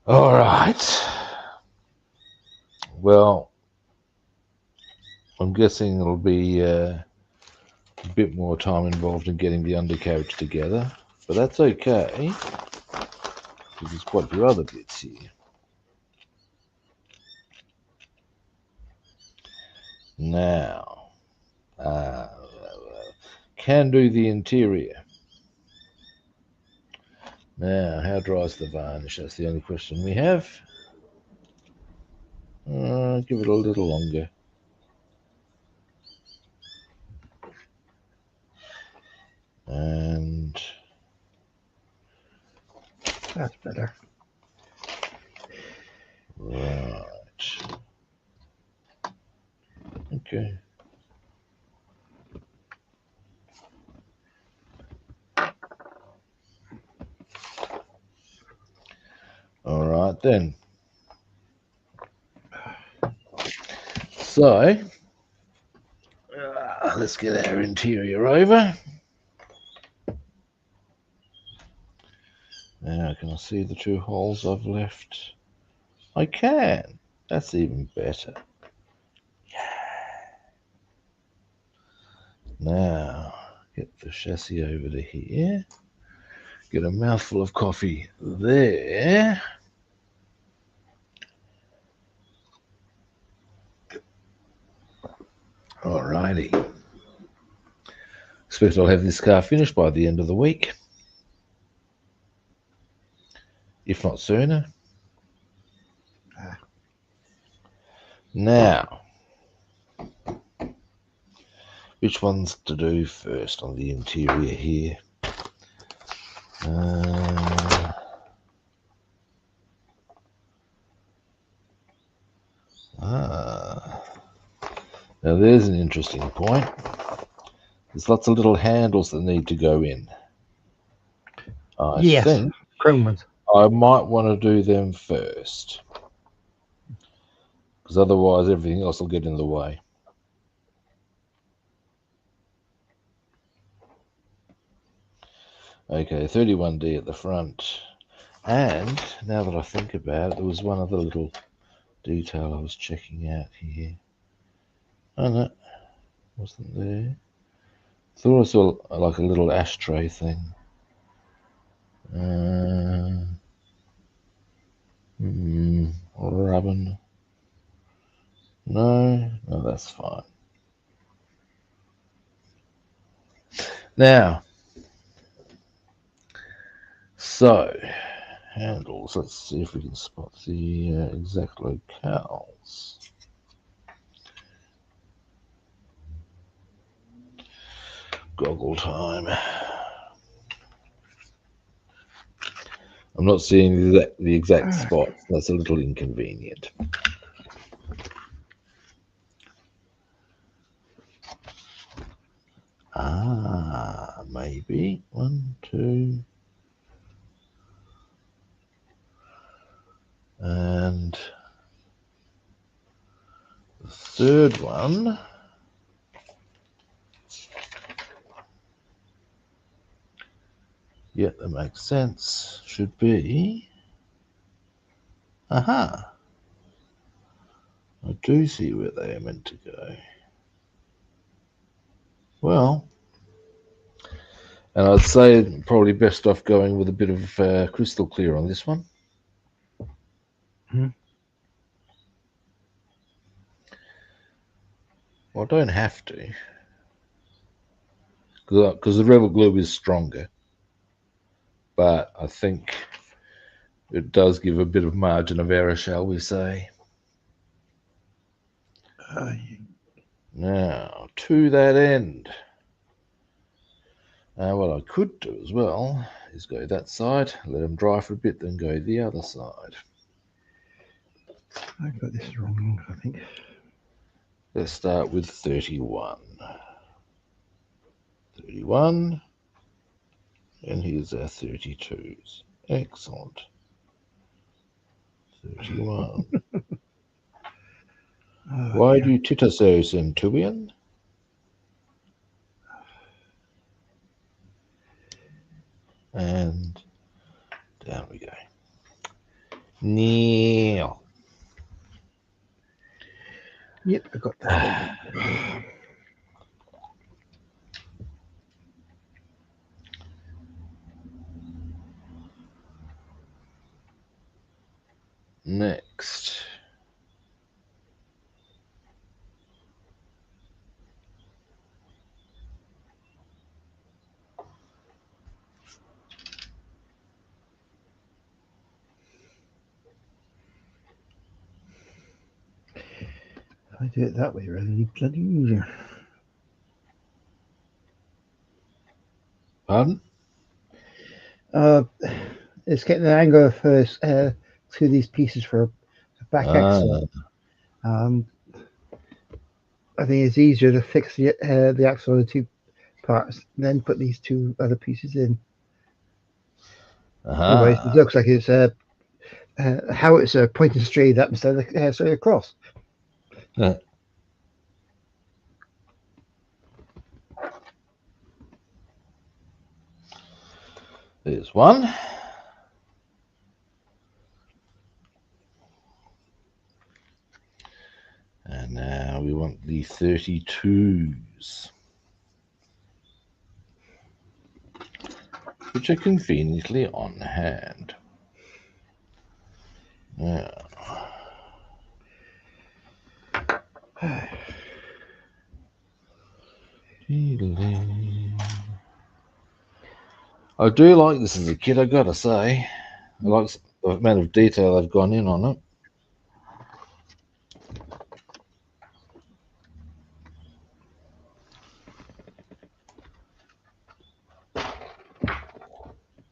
Alright. Well, I'm guessing it'll be a bit more time involved in getting the undercarriage together, but that's okay, because there's quite a few other bits here. Now, can do the interior. Now, how dry is the varnish? That's the only question we have. Give it a little longer. And That's better. right. Okay. All right then. So let's get our interior over. Now, can I see the two holes I've left? I can. That's even better. Now, get the chassis over to here. Get a mouthful of coffee there. Alrighty. Expect I'll have this car finished by the end of the week, if not sooner. Now, which ones to do first on the interior here? Now there's an interesting point. There's lots of little handles that need to go in. I think chrome ones. I might want to do them first, because otherwise everything else will get in the way. Okay, 31D at the front. And now that I think about it, there was one other little detail I was checking out here. Oh no, wasn't there? Thought I saw like a little ashtray thing. Rubbin. No, that's fine. Now, so handles. Let's see if we can spot the exact locales. Goggle time. I'm not seeing the exact spot. That's a little inconvenient. Maybe 1, 2, and the third one. Yeah, that makes sense. Should be. Aha. I do see where they are meant to go. Well, and I'd say probably best off going with a bit of crystal clear on this one. Well, I don't have to, because the Rebel glue is stronger, but I think it does give a bit of margin of error, shall we say. Now, to that end, what I could do as well is go that side, let them dry for a bit, then go the other side. I got this wrong, I think. Let's start with 31. 31, and here's our 32s. Excellent. 31. Why do you titter so, Centurion? And down we go. Neil. Yep, I got that. Next. I do it that way, really bloody easy. Pardon? It's getting the angle first to these pieces for a back axle. I think it's easier to fix the axle on the two parts, and then put these two other pieces in. Otherwise, it Aha. looks like it's how it's pointing straight up instead of straight across. There's one. And now we want the 32s, which are conveniently on hand. Now, I do like this as a kit, I gotta say. I like the amount of detail they've gone in on it.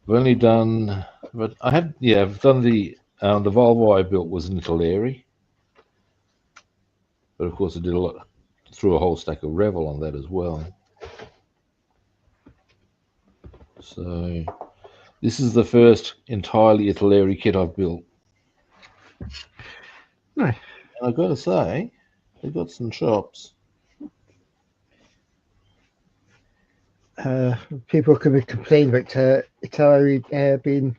I've only done, but I've done the Volvo I built was an Italeri, but of course I did a lot, threw a whole stack of Revel on that as well. So this is the first entirely Italeri kit I've built. Nice. And I've got to say, they've got some chops. People could be complaining about Italeri being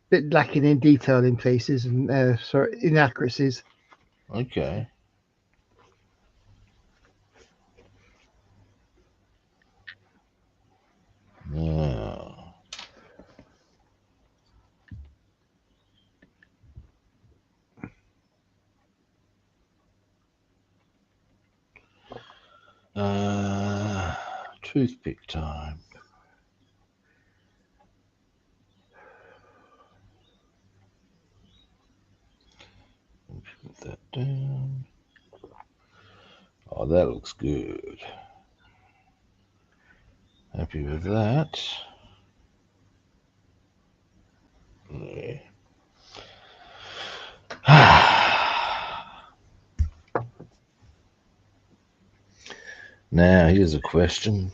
bit lacking in detail in places and sort of inaccuracies. Okay. Now, toothpick time. Put that down. Oh, that looks good. Happy with that. Yeah. Now, here's a question.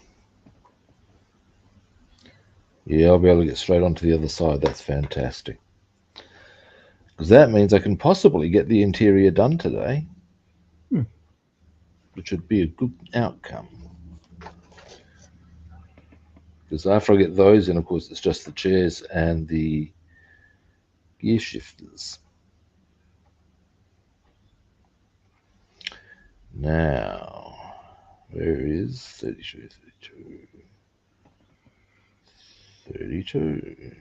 Yeah, I'll be able to get straight onto the other side. That's fantastic. Because that means I can possibly get the interior done today, which would be a good outcome. Because after I get those in, of course, it's just the chairs and the gear shifters. Now, where is 32, 32?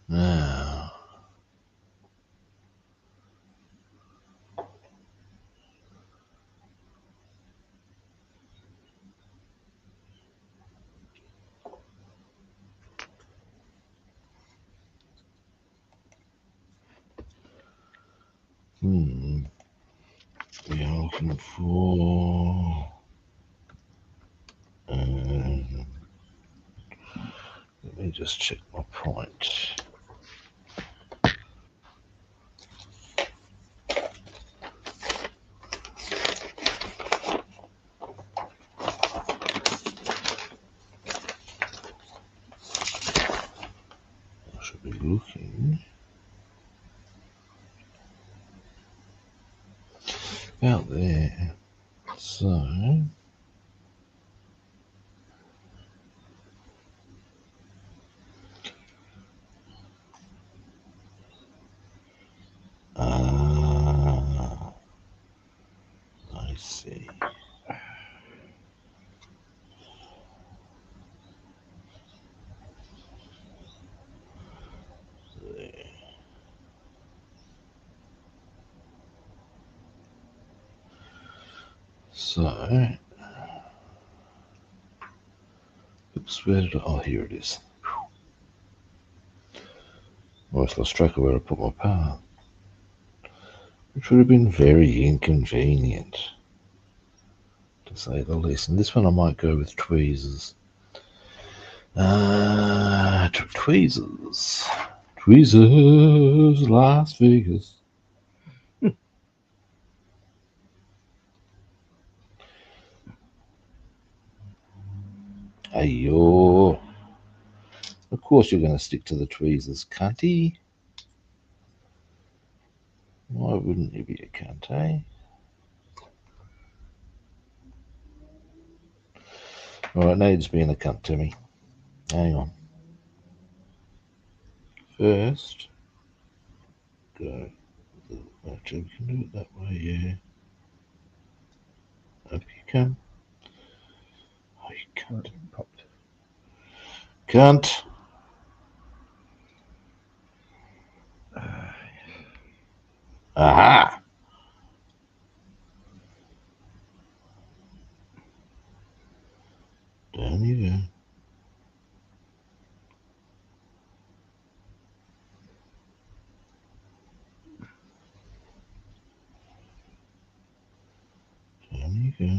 Now, we are looking for. Let me just check my point. I should be looking about there. So. I see. There. So, oops, where did I, oh, here it is. Almost lost track of where I put my path, which would have been very inconvenient, to say the least. And this one I might go with tweezers. Tweezers. Tweezers, Las Vegas. Ayo. Of course you're going to stick to the tweezers, cunty. Why wouldn't you be a cunt, eh? Alright, now you're just being a cunt to me. Hang on. First, go. Actually, we can do it that way, yeah. Up you come. Oh, you cunt. Popped. Cunt. Aha! Down you go. Down you go.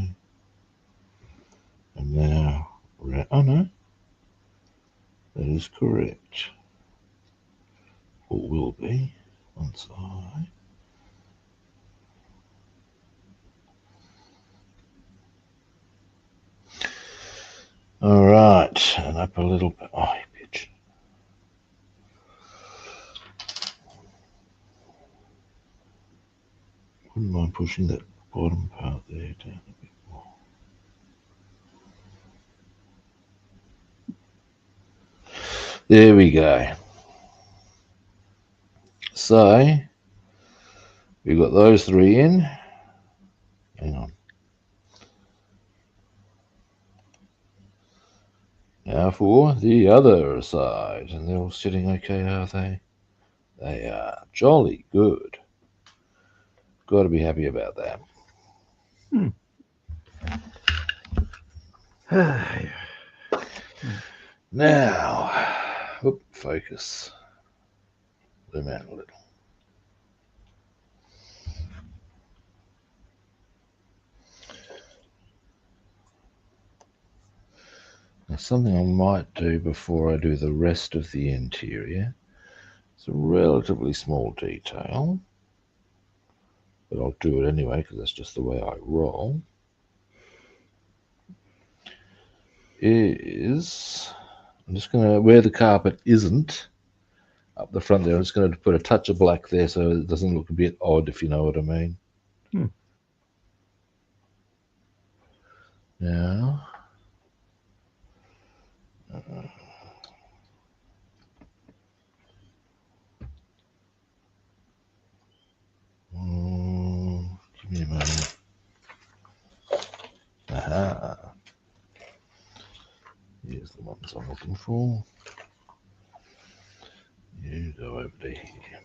And now, oh no, that is correct. Or will be once I. Alright, and up a little bit. Oh, you bitch. Wouldn't mind pushing that bottom part there down a bit more. There we go. So, we've got those three in. Hang on. Now for the other side. And they're all sitting okay, are they? They are jolly good. Got to be happy about that. Now, focus. Zoom out a little. Now, something I might do before I do the rest of the interior. It's a relatively small detail, but I'll do it anyway because that's just the way I roll. I'm just going to, where the carpet isn't, up the front there, I'm just going to put a touch of black there so it doesn't look a bit odd, if you know what I mean. Now, give me a moment. Aha. Here's the ones I'm looking for. You go over to here.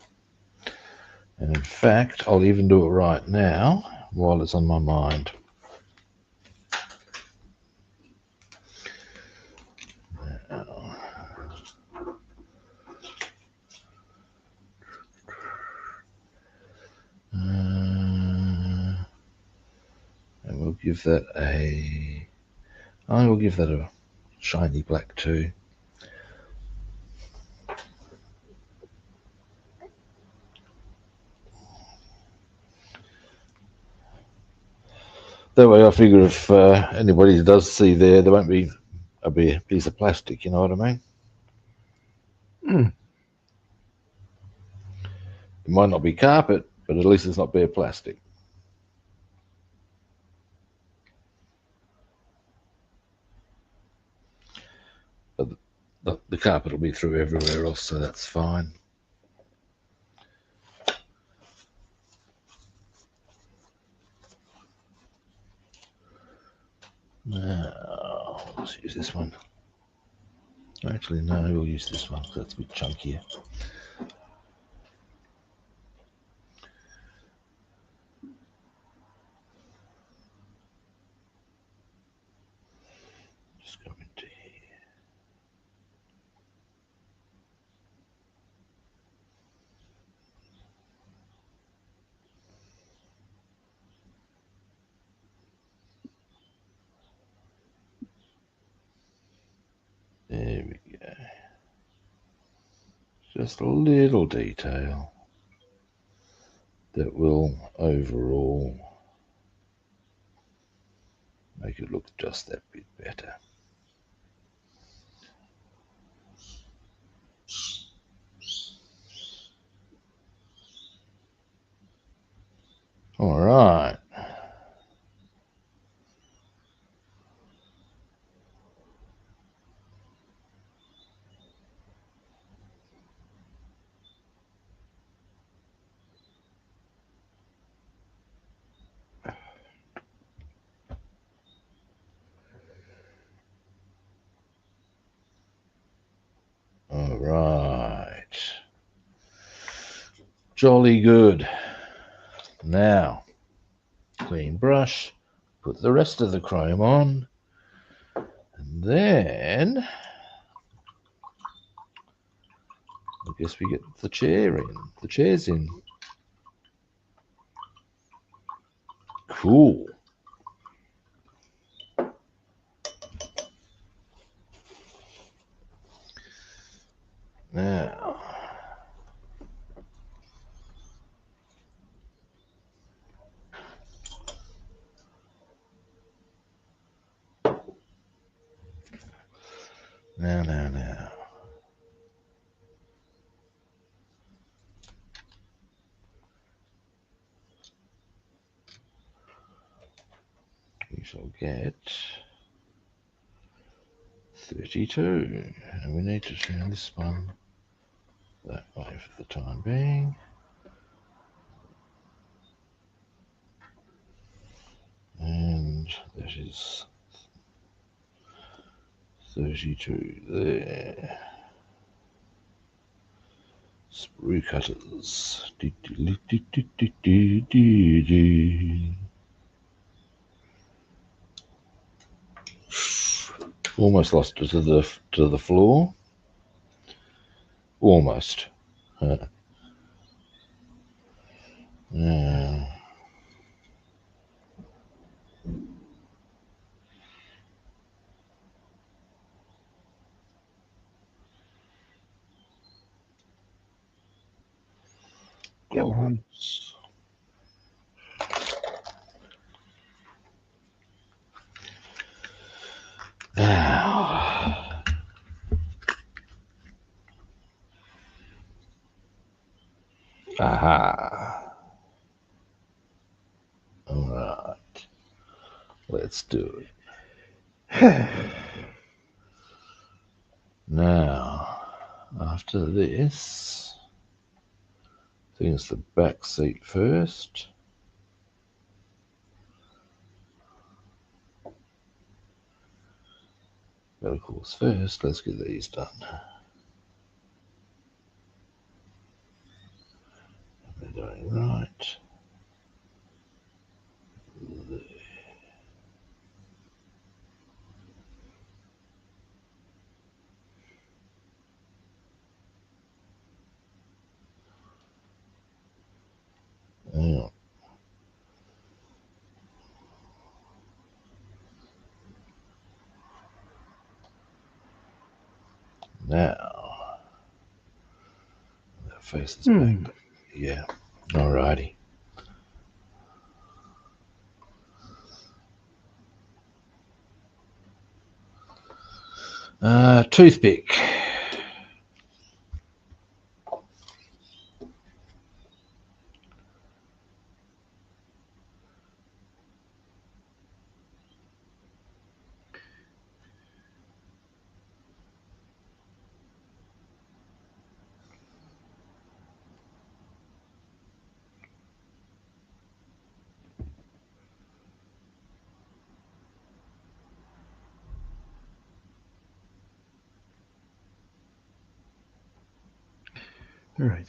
And in fact, I'll even do it right now while it's on my mind. And we'll give that I will give that a shiny black too. That way I figure if anybody does see there won't be a bare piece of plastic, you know what I mean? It might not be carpet, but at least it's not bare plastic. But the carpet will be through everywhere else, so that's fine. Now, let's use this one. Actually, no, we'll use this one because that's a bit chunkier. Just go into here. There we go. Just a little detail that will overall make it look just that bit better. All right. All right. Jolly good. Now, clean brush, put the rest of the chrome on, and then I guess we get the chairs in. Cool. Now, now. We shall get 32. And we need to turn this one that way for the time being. And that is 32 there. Sprue cutters. Almost lost it to the floor. Almost. Yeah. Go on. Now, aha. All right. Let's do it. Now, after this, I think it's the back seat first. But of course, first, let's get these done. They're doing right. There. Yeah. Now, that faces back. Yeah. Alrighty. Toothpick. All right.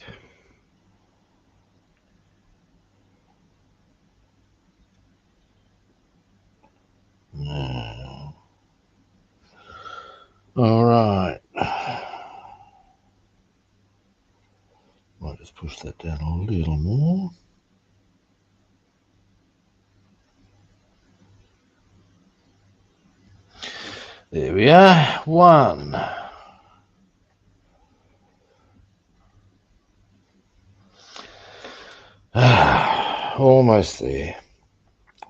All right. Might just push that down a little more. There we are. One. Almost there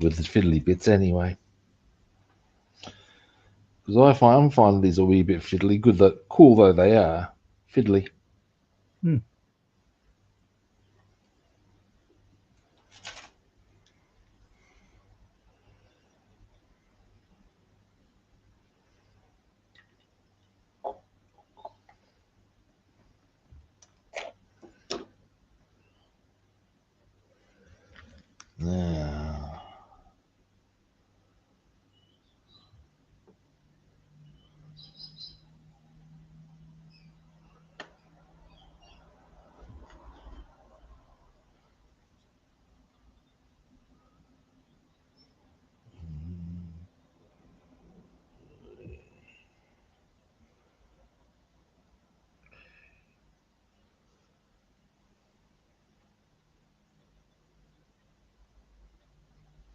with the fiddly bits anyway. Because I'm finding these a wee bit fiddly. Cool though they are, fiddly. Hmm. Now,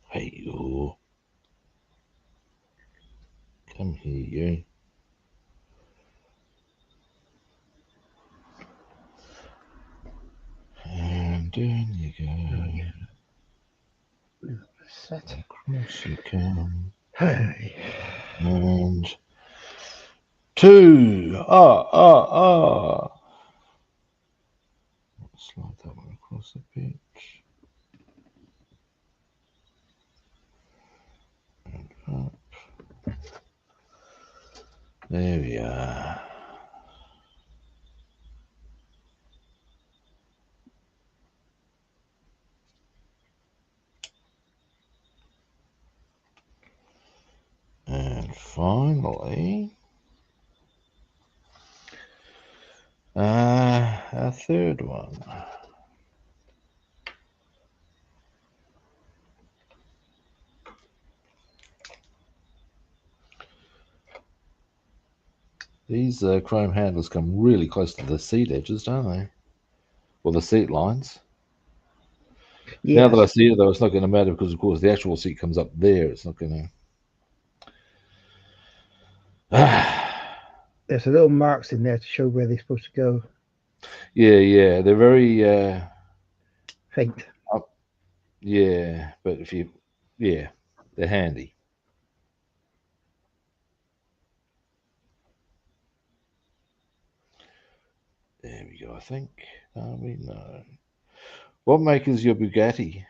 hey you, come here, you. And down you go. Set. Across you come. Hey. And two. Slide that one across the pitch. And up. There we are. And finally, our third one. These chrome handles come really close to the seat edges, don't they? Or the seat lines. Yes. Now that I see it, though, it's not going to matter because, of course, the actual seat comes up there. It's not going to. There's a little marks in there to show where they're supposed to go. Yeah. They're very. Faint. Yeah, but they're handy. There we go, I think. We know. What make is your Bugatti?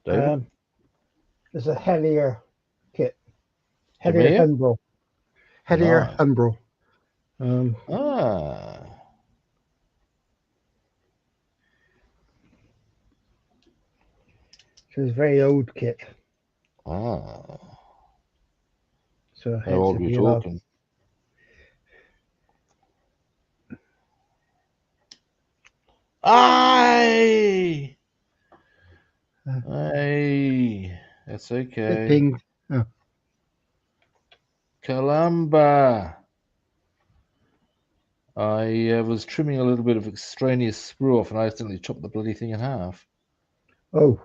David? There's a heavier kit. Heavier Jameer? Humbrol. Heavier Nice. Humbrol. So it's a very old kit. So So how old are we talking? Aye! Hey, that's okay. Ping. Oh. Kalamba. I was trimming a little bit of extraneous sprue off and I accidentally chopped the bloody thing in half. Oh.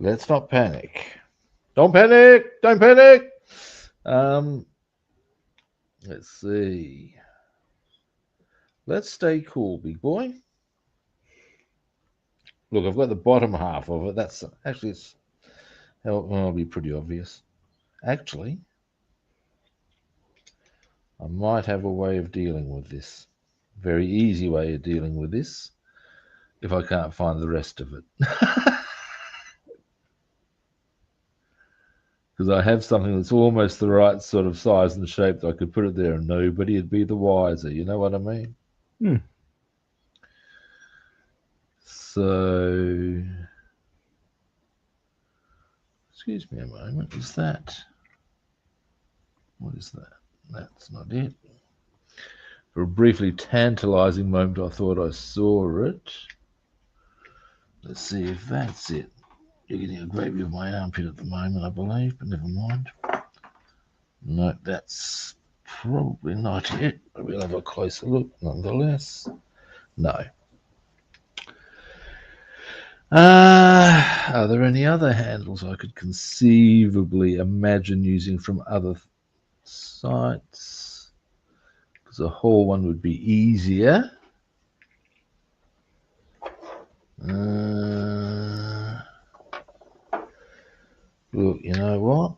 Let's not panic. Don't panic! Don't panic! Let's see. Let's stay cool, big boy. Look, I've got the bottom half of it. That's actually it'll be pretty obvious. Actually, I might have a way of dealing with this. Very easy way of dealing with this. If I can't find the rest of it. Because I have something that's almost the right sort of size and shape that I could put it there and nobody would be the wiser. You know what I mean? So, excuse me a moment. Is that? What is that? That's not it. For a briefly tantalizing moment, I thought I saw it. Let's see if that's it. You're getting a great view of my armpit at the moment, I believe, but never mind. No, that's probably not it. We'll have a closer look nonetheless. No. Are there any other handles I could conceivably imagine using from other sites? because a whole one would be easier. Look, you know what?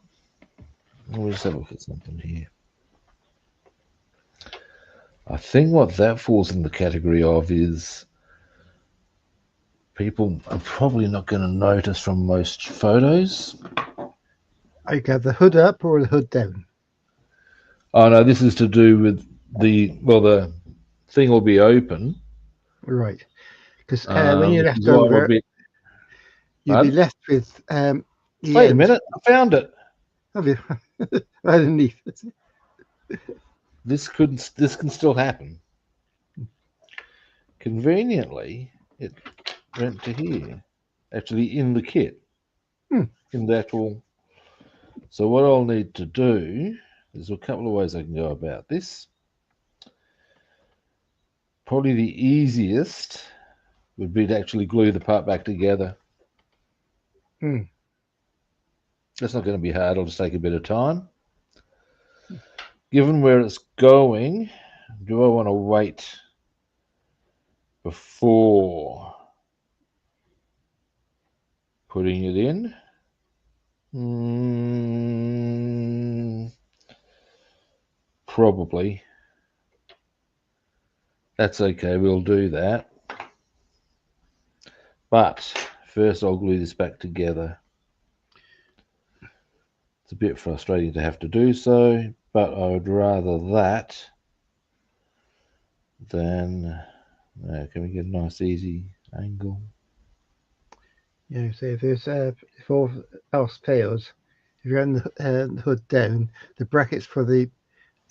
We'll just have a look at something here. I think what that falls in the category of is people are probably not going to notice from most photos. I have the hood up or the hood down. Oh no, this is to do with the thing will be open. Right. Because when you're Which left is why I'm a over, bit. you'll be Pardon? left with the Wait a end. minute, I found it. Have you? Right underneath. This can still happen. Conveniently, it went to here, actually in the kit, Hmm. in the actual. So what I'll need to do, there's a couple of ways I can go about this. Probably the easiest would be to actually glue the part back together. Hmm. That's not going to be hard. It'll just take a bit of time. Given where it's going, do I want to wait before putting it in? Probably. That's okay, we'll do that. But first I'll glue this back together. It's a bit frustrating to have to do so, but I would rather that than... can we get a nice easy angle? Yeah, so if all else fails, if you're on the hood down, the brackets for the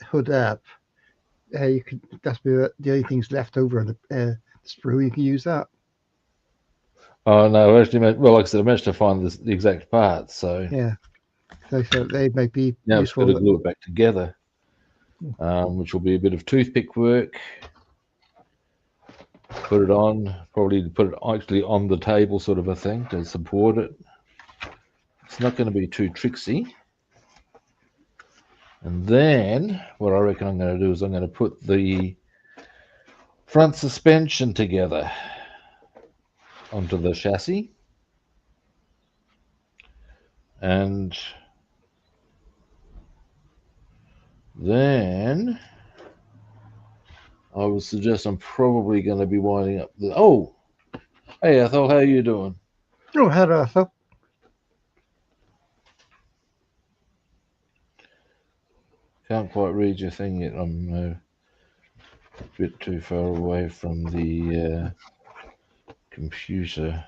hood up, you could that's the only things left over on the sprue. You can use that. Oh no, actually, well, like I said, I managed to find the exact parts, so Yeah, so they might be now I've just got to useful. glue it back together, which will be a bit of toothpick work. Put it on, probably put it actually on the table, sort of a thing, to support it. It's not going to be too tricksy. And then what I reckon I'm going to do is I'm going to put the front suspension together onto the chassis. And then I would suggest I'm probably going to be winding up the... Oh, hey Ethel, how you doing? Oh, how do I feel? Can't quite read your thing yet. I'm a bit too far away from the computer.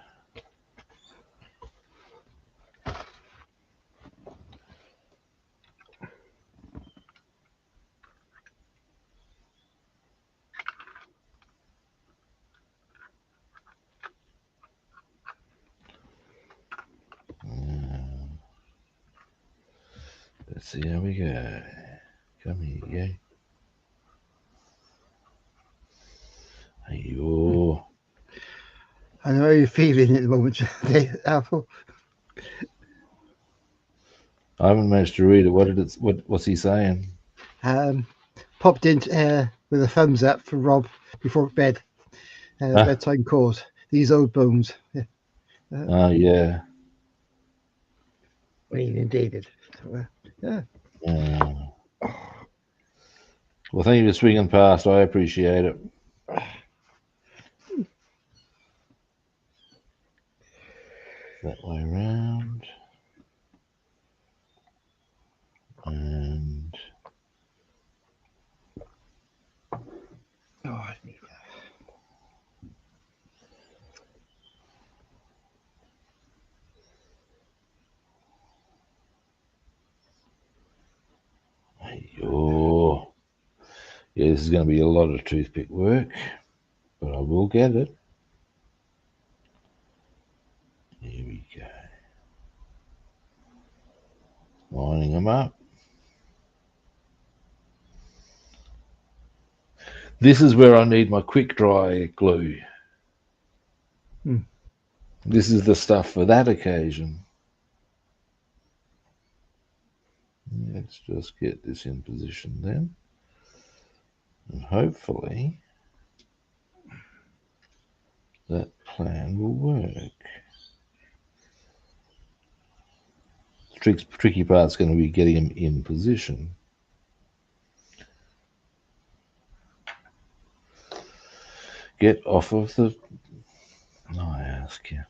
Let's see how we go. Come here, yeah. Ayo. I know how you're feeling at the moment, Apple. I haven't managed to read it. What's he saying? Popped in with a thumbs up for Rob before bed. Bedtime calls. These old bones. Oh, yeah. Indeed. So, yeah. Well, thank you for swinging past. I appreciate it. That way around. And... Oh, I need Ayo. Yeah, this is going to be a lot of toothpick work, but I will get it. Here we go. Lining them up. This is where I need my quick dry glue. This is the stuff for that occasion. Let's just get this in position then. And hopefully that plan will work. The tricky part's going to be getting him in position. Get off of the... I ask you.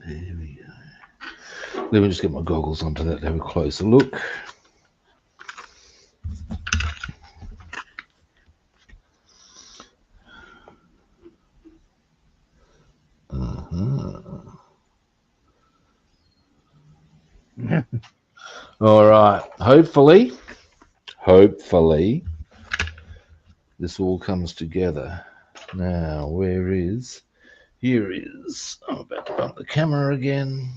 There we go. Let me just get my goggles onto that to have a closer look. All right. Hopefully, this all comes together. Now, where is... Here is... I'm about to bump the camera again.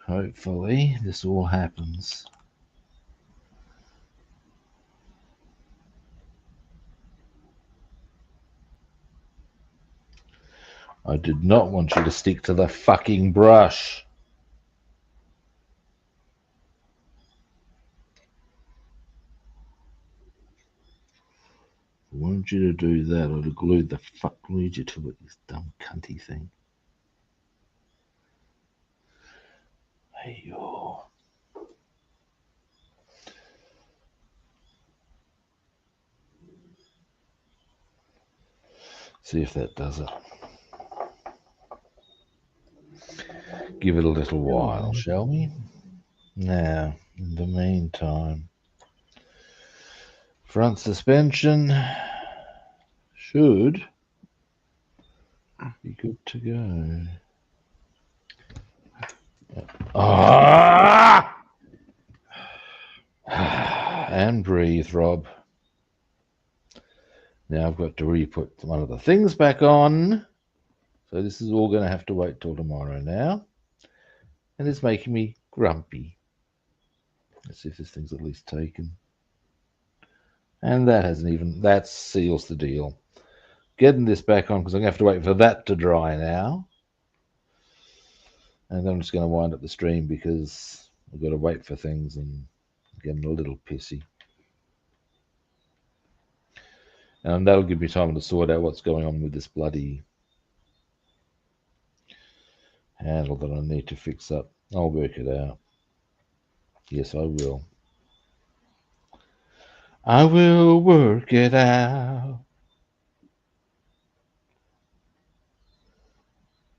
Hopefully, this all happens. I did not want you to stick to the fucking brush. I wanted you to do that. I'd have glued you to it, you dumb cunty thing. Hey, yo. See if that does it. Give it a little while, shall we? Now, in the meantime, front suspension should be good to go. Ah! And breathe, Rob. Now I've got to re-put one of the things back on. So this is all going to have to wait till tomorrow now. And it's making me grumpy. Let's see if this thing's at least taken. And that hasn't even... That seals the deal. Getting this back on because I'm going to have to wait for that to dry now. And then I'm just going to wind up the stream because I've got to wait for things and I'm getting a little pissy. And that'll give me time to sort out what's going on with this bloody handle that I need to fix up. I'll work it out. Yes, I will. I will work it out.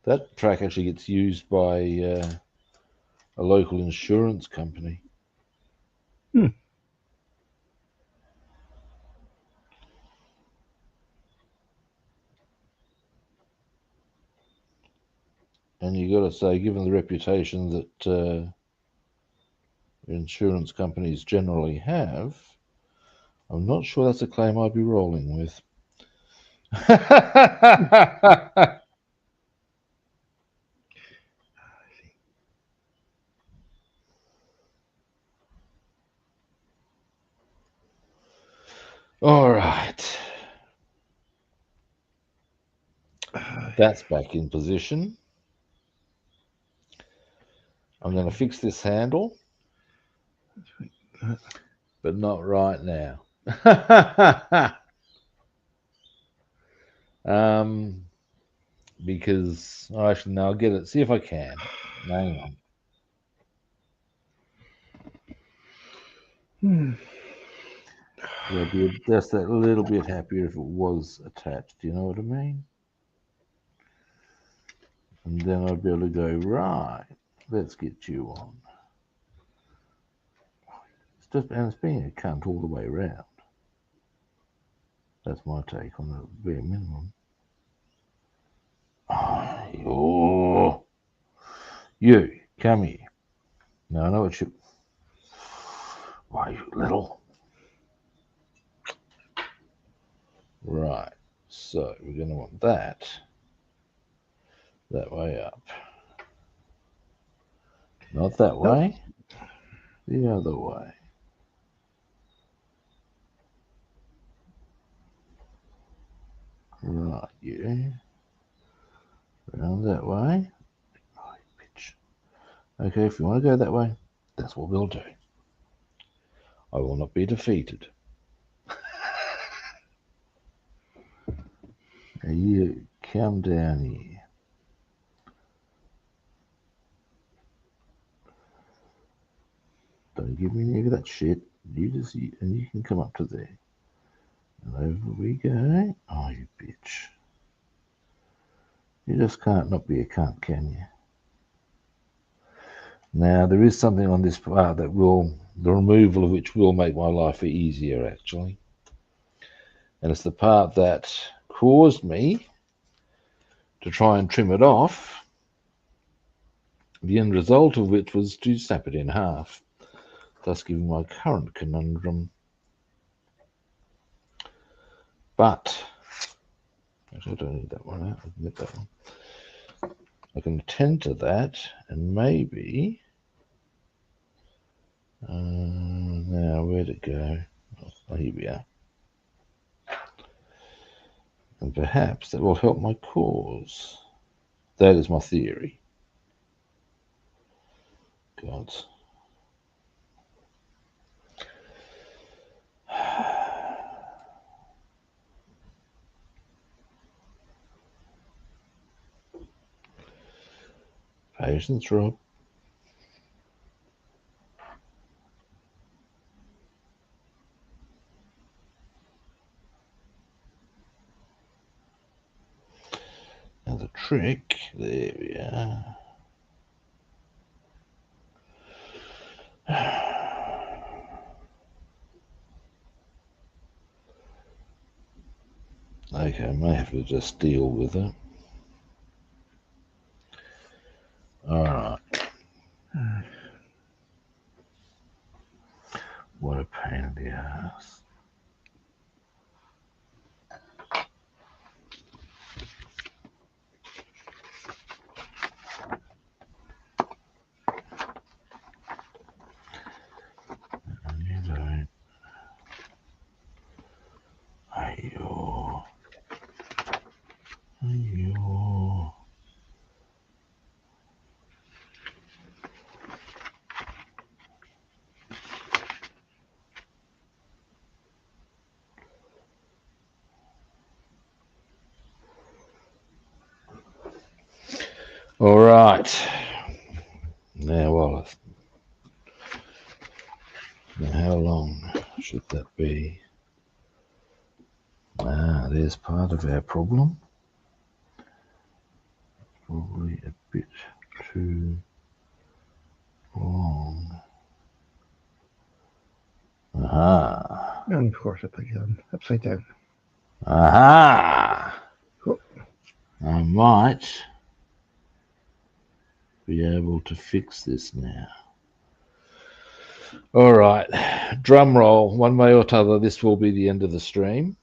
That track actually gets used by a local insurance company. And you got to say, given the reputation that insurance companies generally have, I'm not sure that's a claim I'd be rolling with. All right. That's back in position. I'm going to fix this handle, but not right now. Because actually, no, I'll get it. See if I can. Hang on. Yeah, I'd be just that little bit happier if it was attached. You know what I mean? And then I'd be able to go, right, let's get you on. And it's being a cunt all the way around. That's my take on the bare minimum. Oh, you, come here. Now I know what you... Why, you little... Right, so we're going to want that way up. Not that Nope. way. The other way. Right, you. Round that way. Oh, bitch. Okay, if you want to go that way, that's what we'll do. I will not be defeated. Now you come down here. Don't give me any of that shit. And you can come up to there. And over we go. Oh, you bitch. You just can't not be a cunt, can you? Now, there is something on this part that the removal of which will make my life easier, actually. And it's the part that caused me to try and trim it off, the end result of which was to snap it in half, thus giving my current conundrum. But, actually I don't need that one out, I can get that one. I can attend to that, and maybe, now where'd it go? Oh, here we are. And perhaps that will help my cause. That is my theory. God. Patience, Rob. Now the trick, there we are. Okay, I may have to just deal with it. Alright. What a pain in the ass. You don't. Ayo. Ayo. Alright. Now, Wallace. Now, how long should that be? There's part of our problem. Probably a bit too long. Aha. And of course I put it upside down. Aha. Cool. I might be able to fix this now. All right, drum roll. One way or t'other, this will be the end of the stream.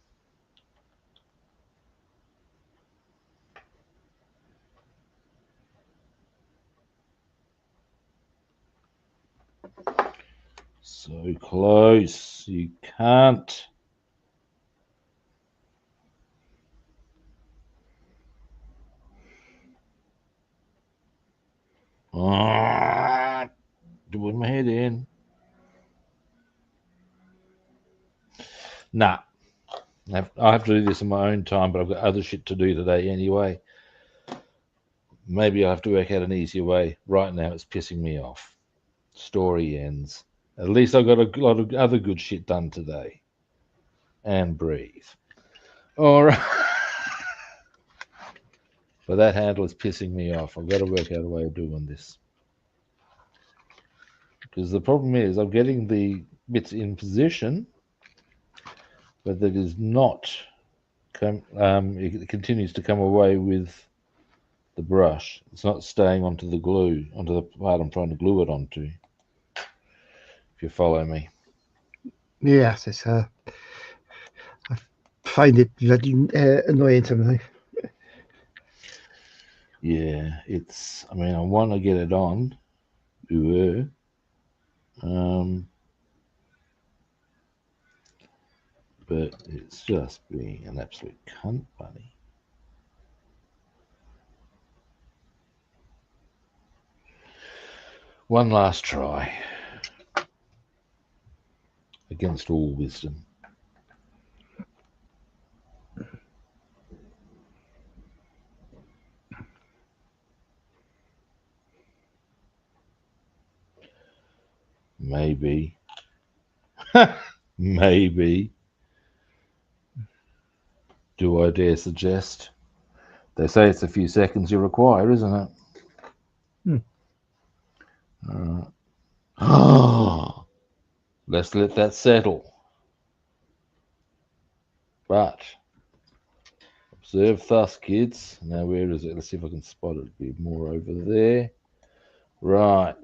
So close, you can't. Doing my head in. Nah, I have to do this in my own time, but I've got other shit to do today anyway. Maybe I have to work out an easier way. Right now, it's pissing me off. Story ends. At least I got a lot of other good shit done today. And breathe. All right. But that handle is pissing me off. I've got to work out a way of doing this. Because the problem is I'm getting the bits in position, but that is not, it continues to come away with the brush. It's not staying onto the glue, onto the part I'm trying to glue it onto. If you follow me. Yes, it's I find it bloody annoying sometimes. Yeah, I mean, I want to get it on, were. But it's just being an absolute cunt bunny. One last try. Against all wisdom. Maybe. Maybe. Do I dare suggest? They say it's a few seconds you require, isn't it? All right. Let's let that settle. But observe thus, kids. Now, where is it? Let's see if I can spot it a bit more over there. Right.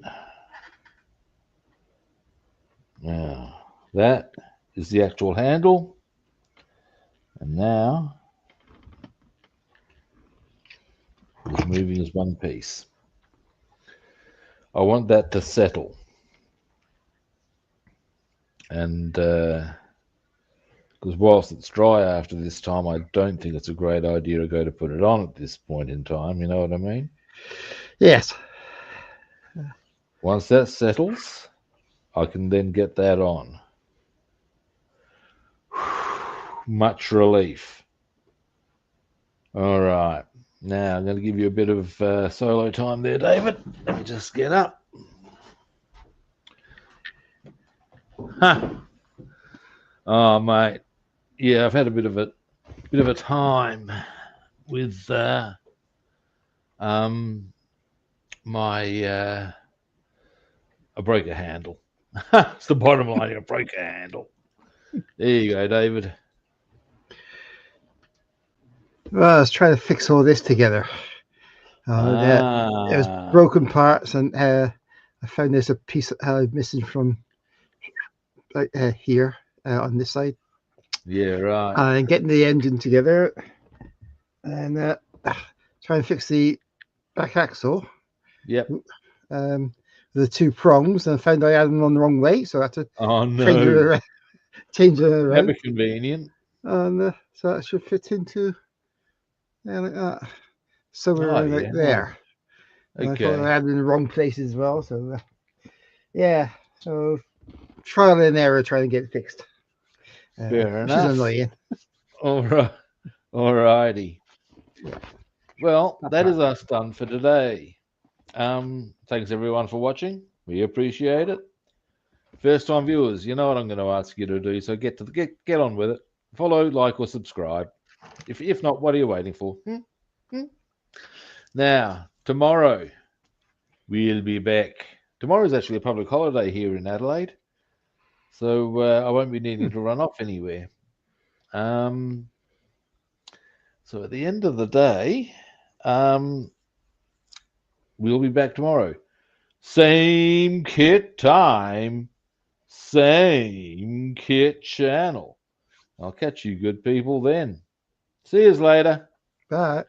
Now, that is the actual handle. And now, it's moving as one piece. I want that to settle. And because whilst it's dry after this time, I don't think it's a great idea to go to put it on at this point in time. You know what I mean? Yes. Once that settles, I can then get that on. Much relief. All right. Now I'm going to give you a bit of solo time there, David. Let me just get up. Huh. Oh, mate. Yeah, I've had a bit of a time with my I broke a handle. It's the bottom line. I broke a handle. There you go, David. Well, I was trying to fix all this together. It was broken parts, and I found there's a piece missing from here on this side. Yeah, right. And getting the engine together, and trying to fix the back axle. Yep. The two prongs, and I found I had them on the wrong way, so I had to change it around. Never convenient. And so that should fit into like that. Somewhere right there. And I thought I had them in the wrong place as well. So yeah, so trial and error trying to get it fixed. Fair enough. Which is annoying. All right. All righty. Well, that is us done for today. Thanks everyone for watching. We appreciate it. First time viewers, you know what I'm going to ask you to do, so get on with it. Follow, like, or subscribe. If not, what are you waiting for? Now, tomorrow we'll be back. Tomorrow is actually a public holiday here in Adelaide, so I won't be needing to run off anywhere. So at the end of the day, we'll be back tomorrow. Same kit time, same kit channel. I'll catch you good people then. See you later. Bye.